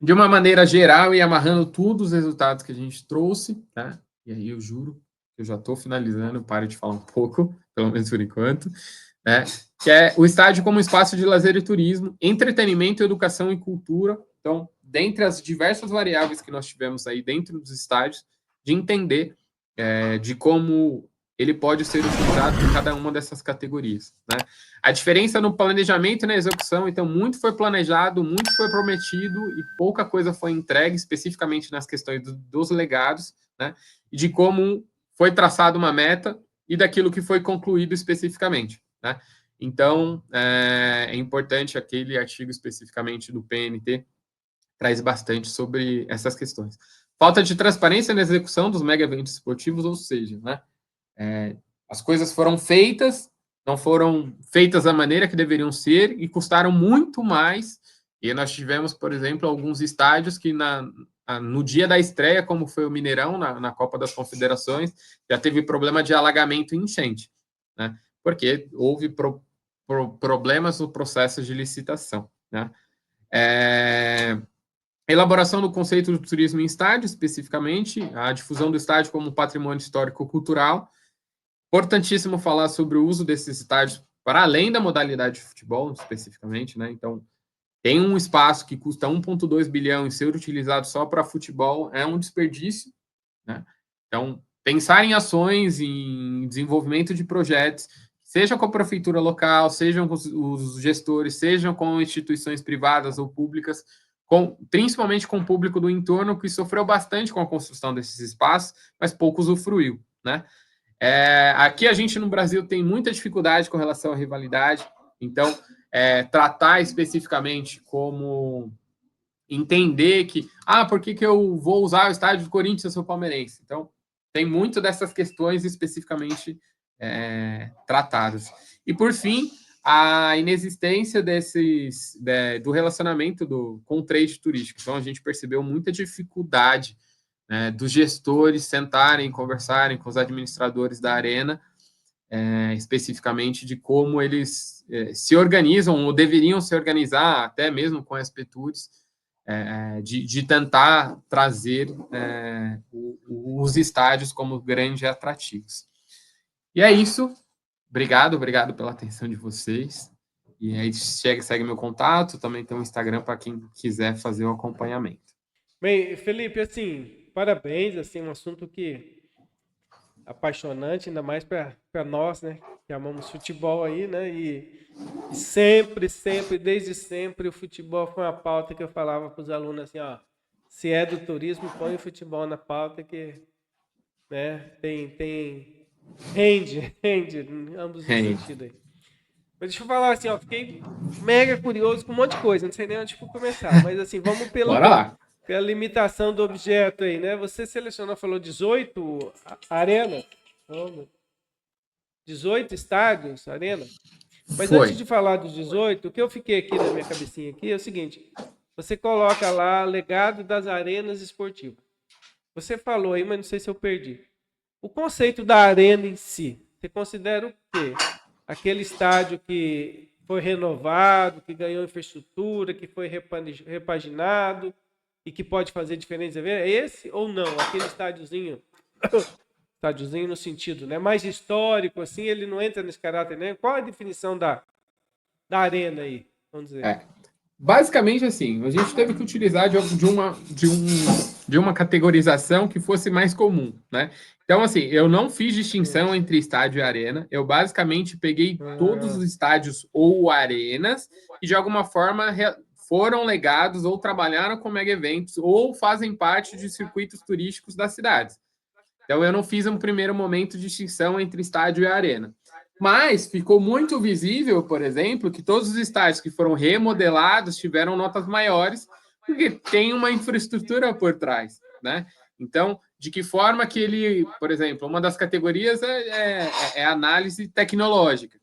Speaker 2: de uma maneira geral e amarrando todos os resultados que a gente trouxe, tá? E aí eu juro eu já estou finalizando, pare de falar um pouco, pelo menos por enquanto, né? Que é o estádio como espaço de lazer e turismo, entretenimento, educação e cultura. Então, dentre as diversas variáveis que nós tivemos aí dentro dos estádios, de entender de como ele pode ser utilizado em cada uma dessas categorias, né? A diferença no planejamento e na execução, então, muito foi planejado, muito foi prometido e pouca coisa foi entregue, especificamente nas questões dos legados, né? E de como foi traçada uma meta e daquilo que foi concluído especificamente, né? Então, é importante aquele artigo especificamente do PNT, traz bastante sobre essas questões. Falta de transparência na execução dos mega eventos esportivos, ou seja, né, as coisas foram feitas, não foram feitas da maneira que deveriam ser e custaram muito mais. E nós tivemos, por exemplo, alguns estádios que no dia da estreia, como foi o Mineirão, na Copa das Confederações, já teve problema de alagamento e enchente, né? Porque houve problemas no processo de licitação, né? Elaboração do conceito do turismo em estádio, especificamente, a difusão do estádio como patrimônio histórico-cultural. Importantíssimo falar sobre o uso desses estádios para além da modalidade de futebol, especificamente, né? Então, tem um espaço que custa 1,2 bilhão e ser utilizado só para futebol é um desperdício, né? Então, pensar em ações, em desenvolvimento de projetos, seja com a prefeitura local, sejam com os gestores, sejam com instituições privadas ou públicas, principalmente com o público do entorno, que sofreu bastante com a construção desses espaços, mas pouco usufruiu, né? Aqui a gente no Brasil tem muita dificuldade com relação à rivalidade, então tratar especificamente como entender que, por que eu vou usar o estádio do Corinthians se eu sou palmeirense? Então, tem muito dessas questões especificamente tratadas. E, por fim, a inexistência do relacionamento com o trade turístico. Então, a gente percebeu muita dificuldade dos gestores sentarem, conversarem com os administradores da arena, especificamente de como eles se organizam ou deveriam se organizar, até mesmo com as PTURs, de tentar trazer os estádios como grandes atrativos. E é isso. Obrigado pela atenção de vocês. E aí segue meu contato, também tem um Instagram para quem quiser fazer o acompanhamento.
Speaker 1: Bem, Felipe, assim, parabéns, assim, um assunto que apaixonante, ainda mais para nós, né, que amamos futebol aí, né, e sempre, desde sempre, o futebol foi uma pauta que eu falava para os alunos assim, ó, se é do turismo, põe o futebol na pauta que, né, rende em ambos os sentidos aí. Mas deixa eu falar assim, ó, fiquei mega curioso com um monte de coisa, não sei nem onde começar, mas assim, vamos
Speaker 2: Bora lá.
Speaker 1: pela limitação do objeto aí, né? Você selecionou, falou 18 arenas, 18 estádios, arena. Mas
Speaker 2: Foi.
Speaker 1: antes de falar dos 18, o que eu fiquei aqui na minha cabecinha aqui é o seguinte: você coloca lá legado das arenas esportivas. Você falou aí, mas não sei se eu perdi. O conceito da arena em si, você considera o quê? Aquele estádio que foi renovado, que ganhou infraestrutura, que foi repaginado e que pode fazer diferentes eventos? É esse ou não? Aquele estádiozinho no sentido, né, mais histórico, assim, ele não entra nesse caráter, né? Qual a definição da arena aí, vamos dizer?
Speaker 2: Basicamente, assim, a gente teve que utilizar de uma categorização que fosse mais comum, né? Então, assim, eu não fiz distinção entre estádio e arena, eu basicamente peguei todos os estádios ou arenas e, de alguma forma, foram legados ou trabalharam com mega eventos ou fazem parte de circuitos turísticos das cidades. Então, eu não fiz um primeiro momento de distinção entre estádio e arena. Mas ficou muito visível, por exemplo, que todos os estádios que foram remodelados tiveram notas maiores, porque tem uma infraestrutura por trás, né? Então, de que forma que ele, por exemplo, uma das categorias é análise tecnológica.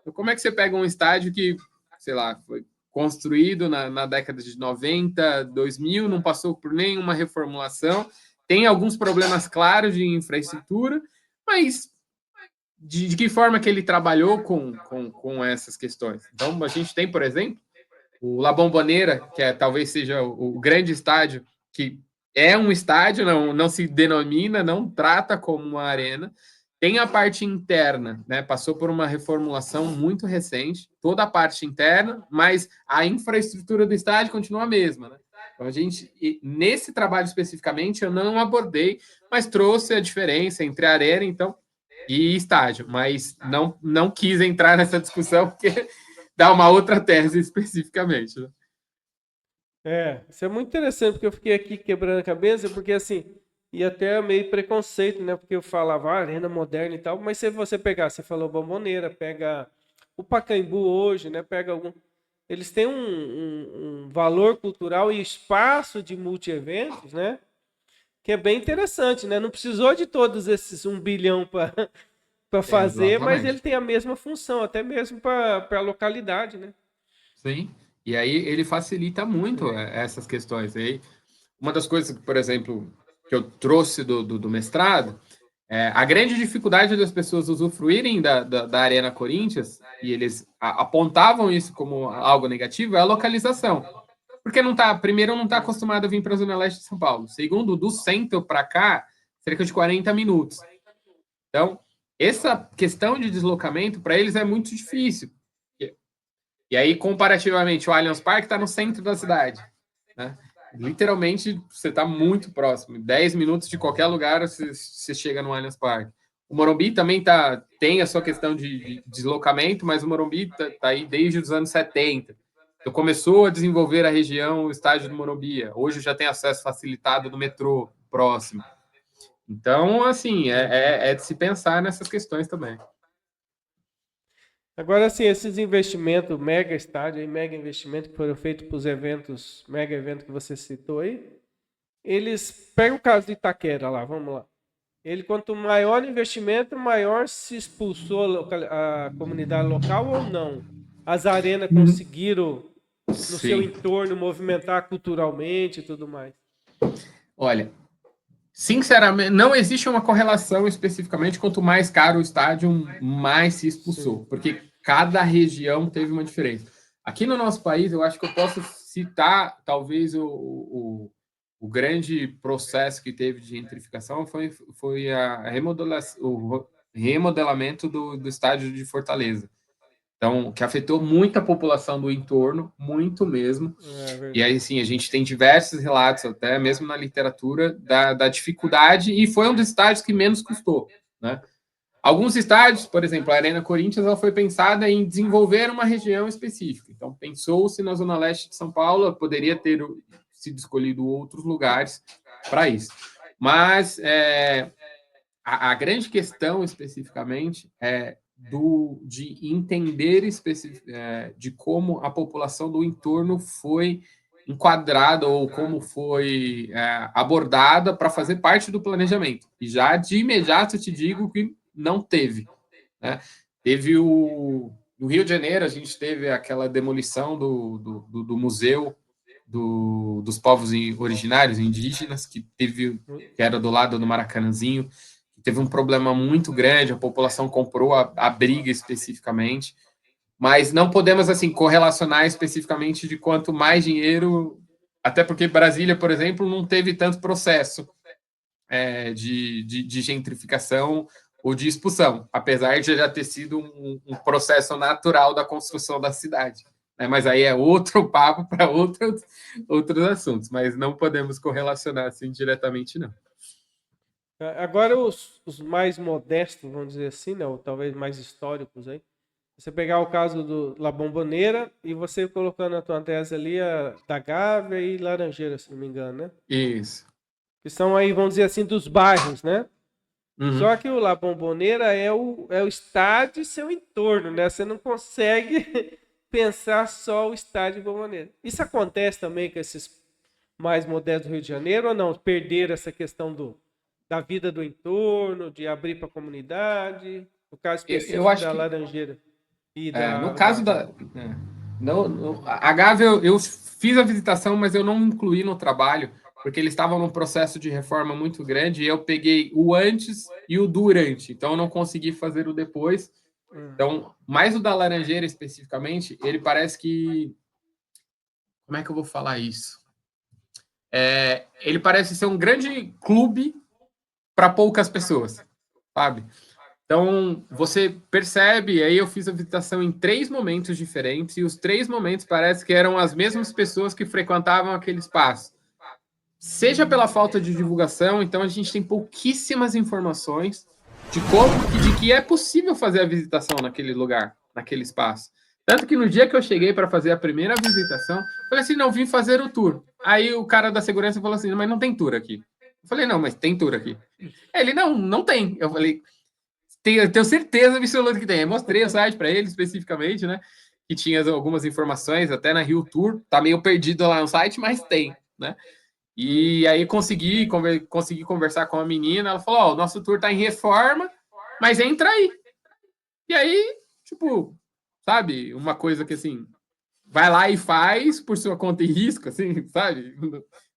Speaker 2: Então, como é que você pega um estádio que, sei lá, foi construído na década de 90, 2000, não passou por nenhuma reformulação, tem alguns problemas claros de infraestrutura, mas de que forma que ele trabalhou com essas questões? Então, a gente tem, por exemplo, o La Bombonera, que talvez seja o grande estádio que é um estádio, não se denomina, não trata como uma arena. Tem a parte interna, né? Passou por uma reformulação muito recente, toda a parte interna, mas a infraestrutura do estádio continua a mesma, né? Então a gente, nesse trabalho especificamente, eu não abordei, mas trouxe a diferença entre arena, então, e estádio, mas não quis entrar nessa discussão porque dá uma outra tese especificamente, né?
Speaker 1: Isso é muito interessante, porque eu fiquei aqui quebrando a cabeça, porque assim, e até meio preconceito, né? Porque eu falava arena moderna e tal, mas se você pegar, você falou Bomboneira, pega o Pacaembu hoje, né? Pega algum. Eles têm um valor cultural e espaço de multi-eventos, né? Que é bem interessante, né? Não precisou de todos esses 1 bilhão para fazer, mas ele
Speaker 2: Exatamente.
Speaker 1: tem a mesma função, até mesmo para a localidade, né?
Speaker 2: Sim. E aí ele facilita muito essas questões. Aí, uma das coisas, por exemplo, que eu trouxe do mestrado, a grande dificuldade das pessoas usufruírem da Arena Corinthians, e eles apontavam isso como algo negativo, é a localização. Porque primeiro, não está acostumado a vir para a Zona Leste de São Paulo. Segundo, do centro para cá, cerca de 40 minutos. Então, essa questão de deslocamento, para eles, é muito difícil. E aí, comparativamente, o Allianz Parque está no centro da cidade, né? Literalmente, você está muito próximo. 10 minutos de qualquer lugar, você chega no Allianz Parque. O Morumbi também tem a sua questão de deslocamento, mas o Morumbi está aí desde os anos 70. Então, começou a desenvolver a região, o estádio do Morumbi. Hoje já tem acesso facilitado no metrô próximo. Então, assim, é de se pensar nessas questões também.
Speaker 1: Agora, assim, esses investimentos, mega estádio, mega investimento que foram feitos para os eventos, mega evento que você citou aí, eles pegam o caso de Itaquera lá, vamos lá. Ele, quanto maior o investimento, maior se expulsou a comunidade local ou não. As arenas conseguiram, no seu
Speaker 2: Sim.
Speaker 1: entorno, movimentar culturalmente e tudo mais.
Speaker 2: Olha, sinceramente, não existe uma correlação especificamente. Quanto mais caro o estádio, mais se
Speaker 1: Sim.
Speaker 2: expulsou, porque cada região teve uma diferença. Aqui no nosso país, eu acho que eu posso citar, talvez, o grande processo que teve de gentrificação foi o remodelamento do estádio de Fortaleza. Então, que afetou muito a população do entorno, muito mesmo.
Speaker 1: É
Speaker 2: E
Speaker 1: verdade.
Speaker 2: aí, sim, a gente tem diversos relatos, até mesmo na literatura, da dificuldade, e foi um dos estádios que menos custou, né? Alguns estádios, por exemplo, a Arena Corinthians, ela foi pensada em desenvolver uma região específica. Então, pensou-se na Zona Leste de São Paulo, poderia ter sido escolhido outros lugares para isso. Mas a grande questão, especificamente, de entender de como a população do entorno foi enquadrada ou como foi abordada para fazer parte do planejamento. E já de imediato te digo que não teve, né? Teve no Rio de Janeiro, a gente teve aquela demolição do museu dos povos originários, indígenas, que era do lado do Maracanãzinho. Teve um problema muito grande, a população comprou a briga especificamente, mas não podemos assim correlacionar especificamente de quanto mais dinheiro, até porque Brasília, por exemplo, não teve tanto processo de gentrificação ou de expulsão, apesar de já ter sido um processo natural da construção da cidade. Né? Mas aí é outro papo para outros assuntos, mas não podemos correlacionar assim diretamente, não.
Speaker 1: Agora, os mais modestos, vamos dizer assim, né, ou talvez mais históricos aí, você pegar o caso do La Bombonera e você colocando na tua tese ali a da Gávea e Laranjeira, se não me engano, né?
Speaker 2: Isso.
Speaker 1: Que são aí, vamos dizer assim, dos bairros, né?
Speaker 2: Uhum.
Speaker 1: Só que o La Bombonera é o estádio e seu entorno, né? Você não consegue pensar só o estádio Bombonera. Isso acontece também com esses mais modernos do Rio de Janeiro ou não? Perder essa questão da vida do entorno, de abrir para a comunidade, no caso
Speaker 2: Eu
Speaker 1: específico
Speaker 2: acho
Speaker 1: da
Speaker 2: que
Speaker 1: Laranjeira e
Speaker 2: no
Speaker 1: da
Speaker 2: caso
Speaker 1: Gávea.
Speaker 2: a Gávea eu fiz a visitação, mas eu não incluí no trabalho, porque eles estavam num processo de reforma muito grande e eu peguei o antes e o durante, então eu não consegui fazer o depois.
Speaker 1: Hum.
Speaker 2: Então, mais o da Laranjeira especificamente, ele parece que. Como é que eu vou falar isso? ele parece ser um grande clube para poucas pessoas, sabe? Então, você percebe, aí eu fiz a visitação em 3 momentos diferentes, e os 3 momentos parece que eram as mesmas pessoas que frequentavam aquele espaço. Seja pela falta de divulgação, então a gente tem pouquíssimas informações de como e de que é possível fazer a visitação naquele lugar, naquele espaço. Tanto que no dia que eu cheguei para fazer a primeira visitação, eu falei assim, não, vim fazer o tour. Aí o cara da segurança falou assim, mas não tem tour aqui. Eu falei, não, mas tem tour aqui. Ele, não, não tem. Eu falei, eu tenho certeza absoluta que tem. Eu mostrei o site para ele especificamente, né? Que tinha algumas informações, até na Rio Tour, tá meio perdido lá no site, mas tem, né? E aí consegui conversar com a menina, ela falou, ó, o nosso tour tá em reforma, mas entra aí. E aí, tipo, sabe, uma coisa que assim, vai lá e faz por sua conta e risco, assim, sabe?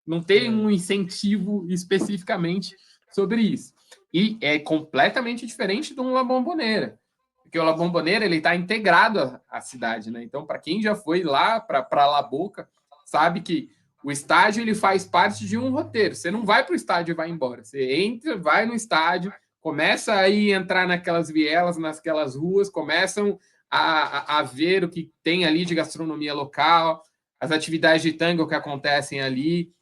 Speaker 2: Não tem um incentivo especificamente sobre isso. E é completamente diferente de um La Bombonera, porque o La Bombonera ele está integrado à cidade, né? Então, para quem já foi lá para La Boca, sabe que o estádio ele faz parte de um roteiro. Você não vai para o estádio e vai embora. Você entra, vai no estádio, começa aí a entrar naquelas vielas, naquelas ruas, começam a ver o que tem ali de gastronomia local, as atividades de tango que acontecem ali.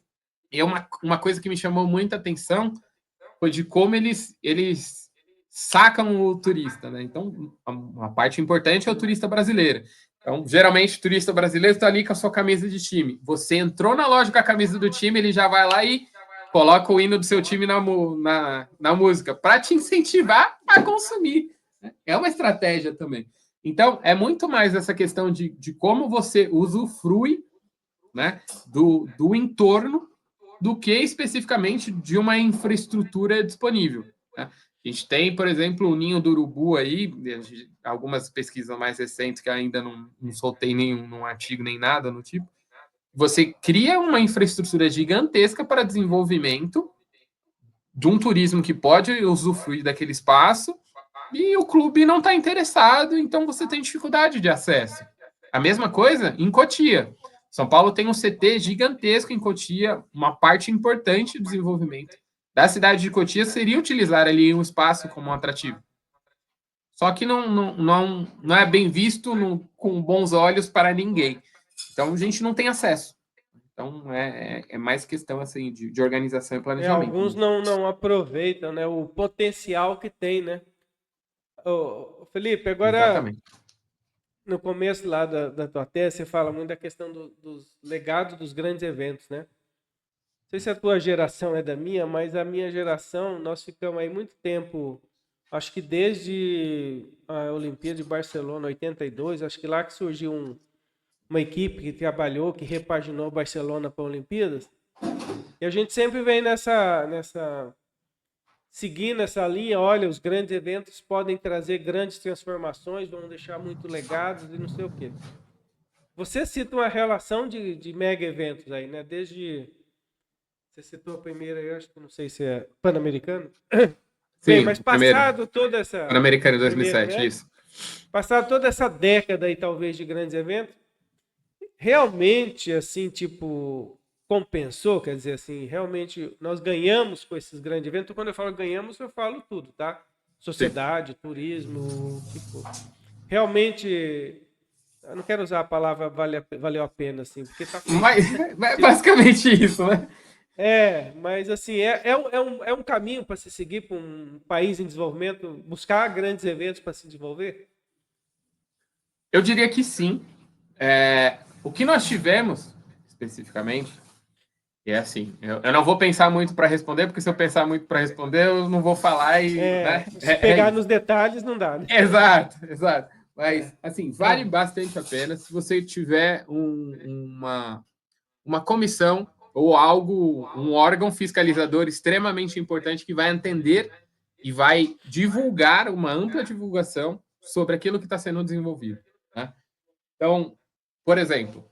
Speaker 2: E uma coisa que me chamou muita atenção foi de como eles sacam o turista, né? Então, uma parte importante é o turista brasileiro. Então, geralmente, o turista brasileiro está ali com a sua camisa de time. Você entrou na loja com a camisa do time, ele já vai lá e coloca o hino do seu time na música, para te incentivar a consumir. É uma estratégia também. Então, é muito mais essa questão de como você usufrui, né, do entorno do que especificamente de uma infraestrutura disponível. Né? A gente tem, por exemplo, o Ninho do Urubu aí, algumas pesquisas mais recentes que ainda não soltei nenhum artigo nem nada no tipo. Você cria uma infraestrutura gigantesca para desenvolvimento de um turismo que pode usufruir daquele espaço e o clube não está interessado, então você tem dificuldade de acesso. A mesma coisa em Cotia. São Paulo tem um CT gigantesco em Cotia, uma parte importante do desenvolvimento da cidade de Cotia seria utilizar ali um espaço como um atrativo. Só que não é bem visto com bons olhos para ninguém. Então a gente não tem acesso. Então é mais questão assim, de organização e planejamento.
Speaker 1: Alguns não aproveitam, né, o potencial que tem, né? Felipe, agora
Speaker 2: Exatamente.
Speaker 1: no começo lá da tua tese, você fala muito da questão dos legados dos grandes eventos, né? Não sei se a tua geração é da minha, mas a minha geração, nós ficamos aí muito tempo, acho que desde a Olimpíada de Barcelona, 82, acho que lá que surgiu uma equipe que trabalhou, que repaginou Barcelona para Olimpíadas. E a gente sempre vem seguindo essa linha, olha, os grandes eventos podem trazer grandes transformações, vão deixar muito legados e não sei o quê. Você cita uma relação de mega eventos aí, né? Desde... Você citou a primeira, eu acho que não sei se é Pan-Americano. Bem,
Speaker 2: Sim,
Speaker 1: mas
Speaker 2: o primeiro.
Speaker 1: passado toda essa...
Speaker 2: Pan-Americano em
Speaker 1: primeiro,
Speaker 2: 2007,
Speaker 1: né?
Speaker 2: isso.
Speaker 1: Passado toda essa década aí, talvez, de grandes eventos, realmente, assim, tipo, compensou? Quer dizer, assim, realmente nós ganhamos com esses grandes eventos. Então, quando eu falo ganhamos, eu falo tudo, tá? Sociedade, turismo, tipo... Realmente, eu não quero usar a palavra valeu a pena, assim, porque tá...
Speaker 2: Mas é basicamente isso, né?
Speaker 1: Mas assim, é um caminho para se seguir para um país em desenvolvimento, buscar grandes eventos para se desenvolver?
Speaker 2: Eu diria que sim. O que nós tivemos, especificamente, é assim, eu não vou pensar muito para responder, porque se eu pensar muito para responder, eu não vou falar e... né?
Speaker 1: Se pegar nos
Speaker 2: Isso.
Speaker 1: detalhes, não dá, né?
Speaker 2: Exato. Mas, assim, vale bastante a pena se você tiver uma comissão ou algo, um órgão fiscalizador extremamente importante que vai entender e vai divulgar uma ampla divulgação sobre aquilo que está sendo desenvolvido. Né? Então, por exemplo,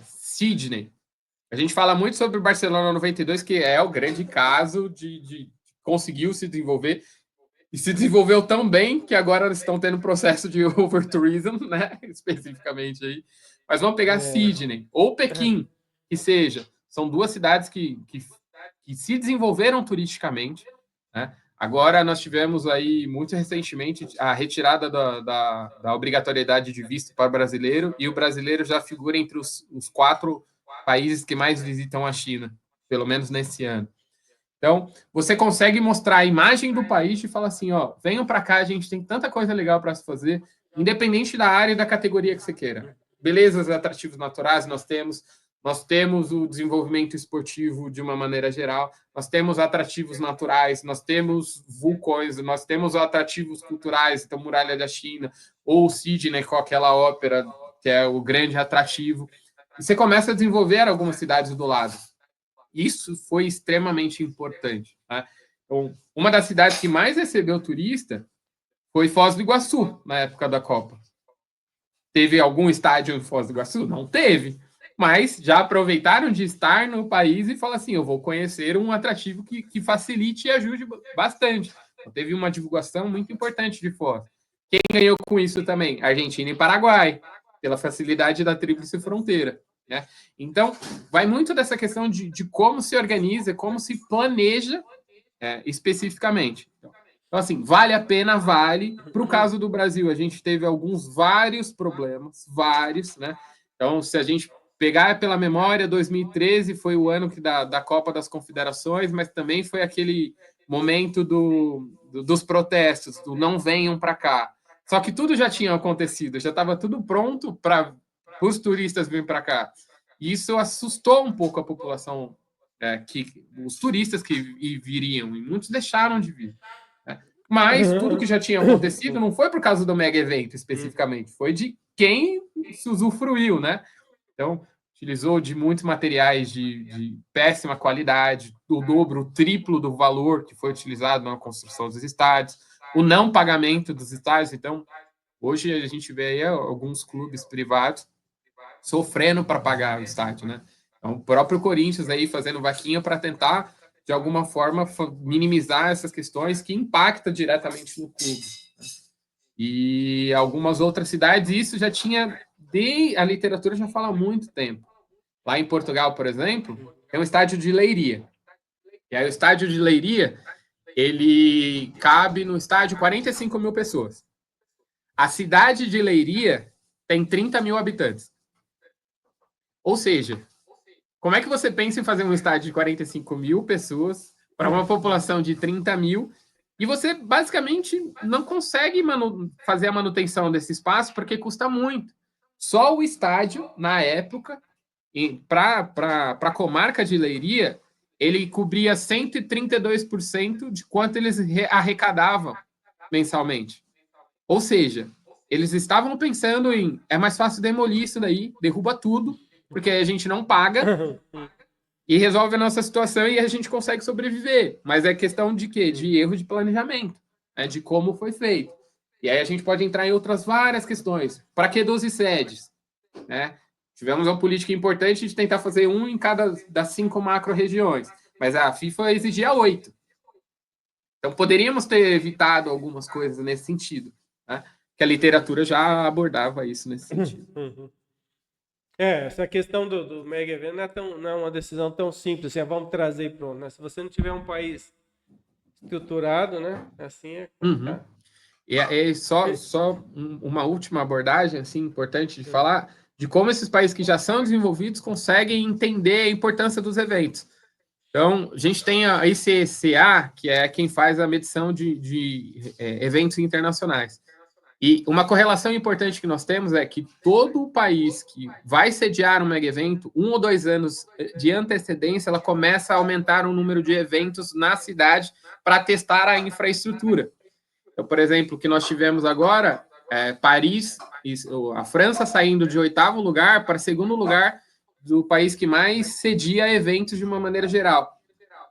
Speaker 2: Sydney. A gente fala muito sobre o Barcelona 92, que é o grande caso de conseguiu se desenvolver e se desenvolveu tão bem que agora estão tendo processo de overtourism, né? Especificamente aí. Mas vamos pegar Sydney ou Pequim, que seja. são duas cidades que se desenvolveram turisticamente, né? Agora nós tivemos aí, muito recentemente, a retirada da obrigatoriedade de visto para o brasileiro, e o brasileiro já figura entre os 4 países que mais visitam a China, pelo menos nesse ano. Então, você consegue mostrar a imagem do país e falar assim, ó, venham para cá, a gente tem tanta coisa legal para se fazer, independente da área e da categoria que você queira. Belezas, atrativos naturais, nós temos o desenvolvimento esportivo de uma maneira geral, nós temos atrativos naturais, nós temos vulcões, nós temos atrativos culturais, então Muralha da China, ou Sydney com aquela ópera, que é o grande atrativo. E você começa a desenvolver algumas cidades do lado. Isso foi extremamente importante. Tá? Então, uma das cidades que mais recebeu turista foi Foz do Iguaçu, na época da Copa. Teve algum estádio em Foz do Iguaçu? Não teve. Mas já aproveitaram de estar no país e falaram assim, eu vou conhecer um atrativo que facilite e ajude bastante. Então, teve uma divulgação muito importante de Foz. Quem ganhou com isso também? Argentina e Paraguai, pela facilidade da tríplice fronteira. Né? Então, vai muito dessa questão de como se organiza, como se planeja especificamente. Então, assim, vale a pena, vale. Para o caso do Brasil, a gente teve vários problemas, né? Então, se a gente pegar pela memória, 2013 foi o ano da Copa das Confederações, mas também foi aquele momento dos protestos, do não venham para cá. Só que tudo já tinha acontecido, já estava tudo pronto para os turistas virem para cá. E isso assustou um pouco a população, os turistas que viriam, e muitos deixaram de vir. Né? Mas tudo que já tinha acontecido não foi por causa do mega evento especificamente, foi de quem se usufruiu, né? Então, utilizou de muitos materiais de péssima qualidade, o dobro, o triplo do valor que foi utilizado na construção dos estádios, o não pagamento dos estádios. Então, hoje a gente vê aí alguns clubes privados sofrendo para pagar o estádio, né? Então, o próprio Corinthians aí fazendo vaquinha para tentar, de alguma forma, minimizar essas questões que impactam diretamente no clube. Né? E algumas outras cidades, isso já tinha, a literatura já fala há muito tempo. Lá em Portugal, por exemplo, tem um estádio de Leiria. E aí o estádio de Leiria, ele cabe no estádio 45 mil pessoas. A cidade de Leiria tem 30 mil habitantes. Ou seja, como é que você pensa em fazer um estádio de 45 mil pessoas para uma população de 30 mil e você basicamente não consegue fazer a manutenção desse espaço porque custa muito. Só o estádio, na época, para a comarca de Leiria, ele cobria 132% de quanto eles arrecadavam mensalmente. Ou seja, eles estavam pensando em é mais fácil demolir isso daí, derruba tudo, porque a gente não paga e resolve a nossa situação e a gente consegue sobreviver. Mas é questão de quê? De erro de planejamento, de como foi feito. E aí a gente pode entrar em outras várias questões. Para que 12 sedes? Né? Tivemos uma política importante de tentar fazer um em cada das 5 macro-regiões, mas a FIFA exigia 8. Então poderíamos ter evitado algumas coisas nesse sentido, né? Que a literatura já abordava isso nesse sentido.
Speaker 1: Essa questão do mega evento não é uma decisão tão simples, assim, vamos trazer pronto, né? Se você não tiver um país estruturado, né? Assim é complicado.
Speaker 2: Só uma última abordagem assim importante de falar de como esses países que já são desenvolvidos conseguem entender a importância dos eventos. Então, a gente tem a ICCA, que é quem faz a medição de eventos internacionais. E uma correlação importante que nós temos é que todo o país que vai sediar um mega evento, 1 ou 2 anos de antecedência, ela começa a aumentar o número de eventos na cidade para testar a infraestrutura. Então, por exemplo, o que nós tivemos agora, Paris, a França saindo de 8º lugar para 2º lugar do país que mais cedia eventos de uma maneira geral.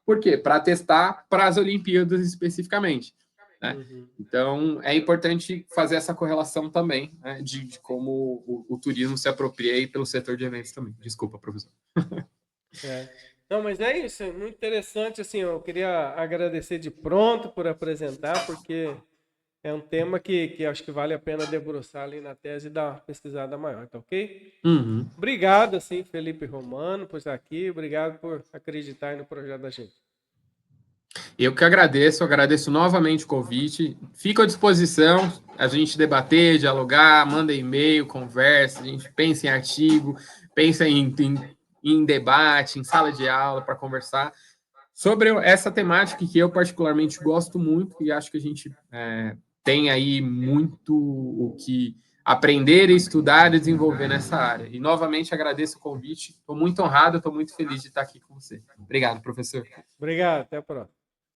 Speaker 2: Por quê? Para testar para as Olimpíadas especificamente. Né? Então, é importante fazer essa correlação também, né, de como o turismo se apropria aí pelo setor de eventos também. Desculpa, professor.
Speaker 1: Não, mas é isso, é muito interessante, assim, eu queria agradecer de pronto por apresentar, porque é um tema que acho que vale a pena debruçar ali na tese e dar uma pesquisada maior, tá ok?
Speaker 2: Uhum.
Speaker 1: Obrigado, assim, Felipe Romano, por estar aqui. Obrigado por acreditar no projeto da gente.
Speaker 2: Eu que agradeço novamente o convite. Fico à disposição, a gente debater, dialogar, manda e-mail, conversa, a gente pensa em artigo, pensa em debate, em sala de aula para conversar sobre essa temática que eu particularmente gosto muito e acho que a gente tem aí muito o que aprender, estudar e desenvolver nessa área. E novamente agradeço o convite, estou muito honrado, estou muito feliz de estar aqui com você. Obrigado, professor.
Speaker 1: Obrigado, até a próxima.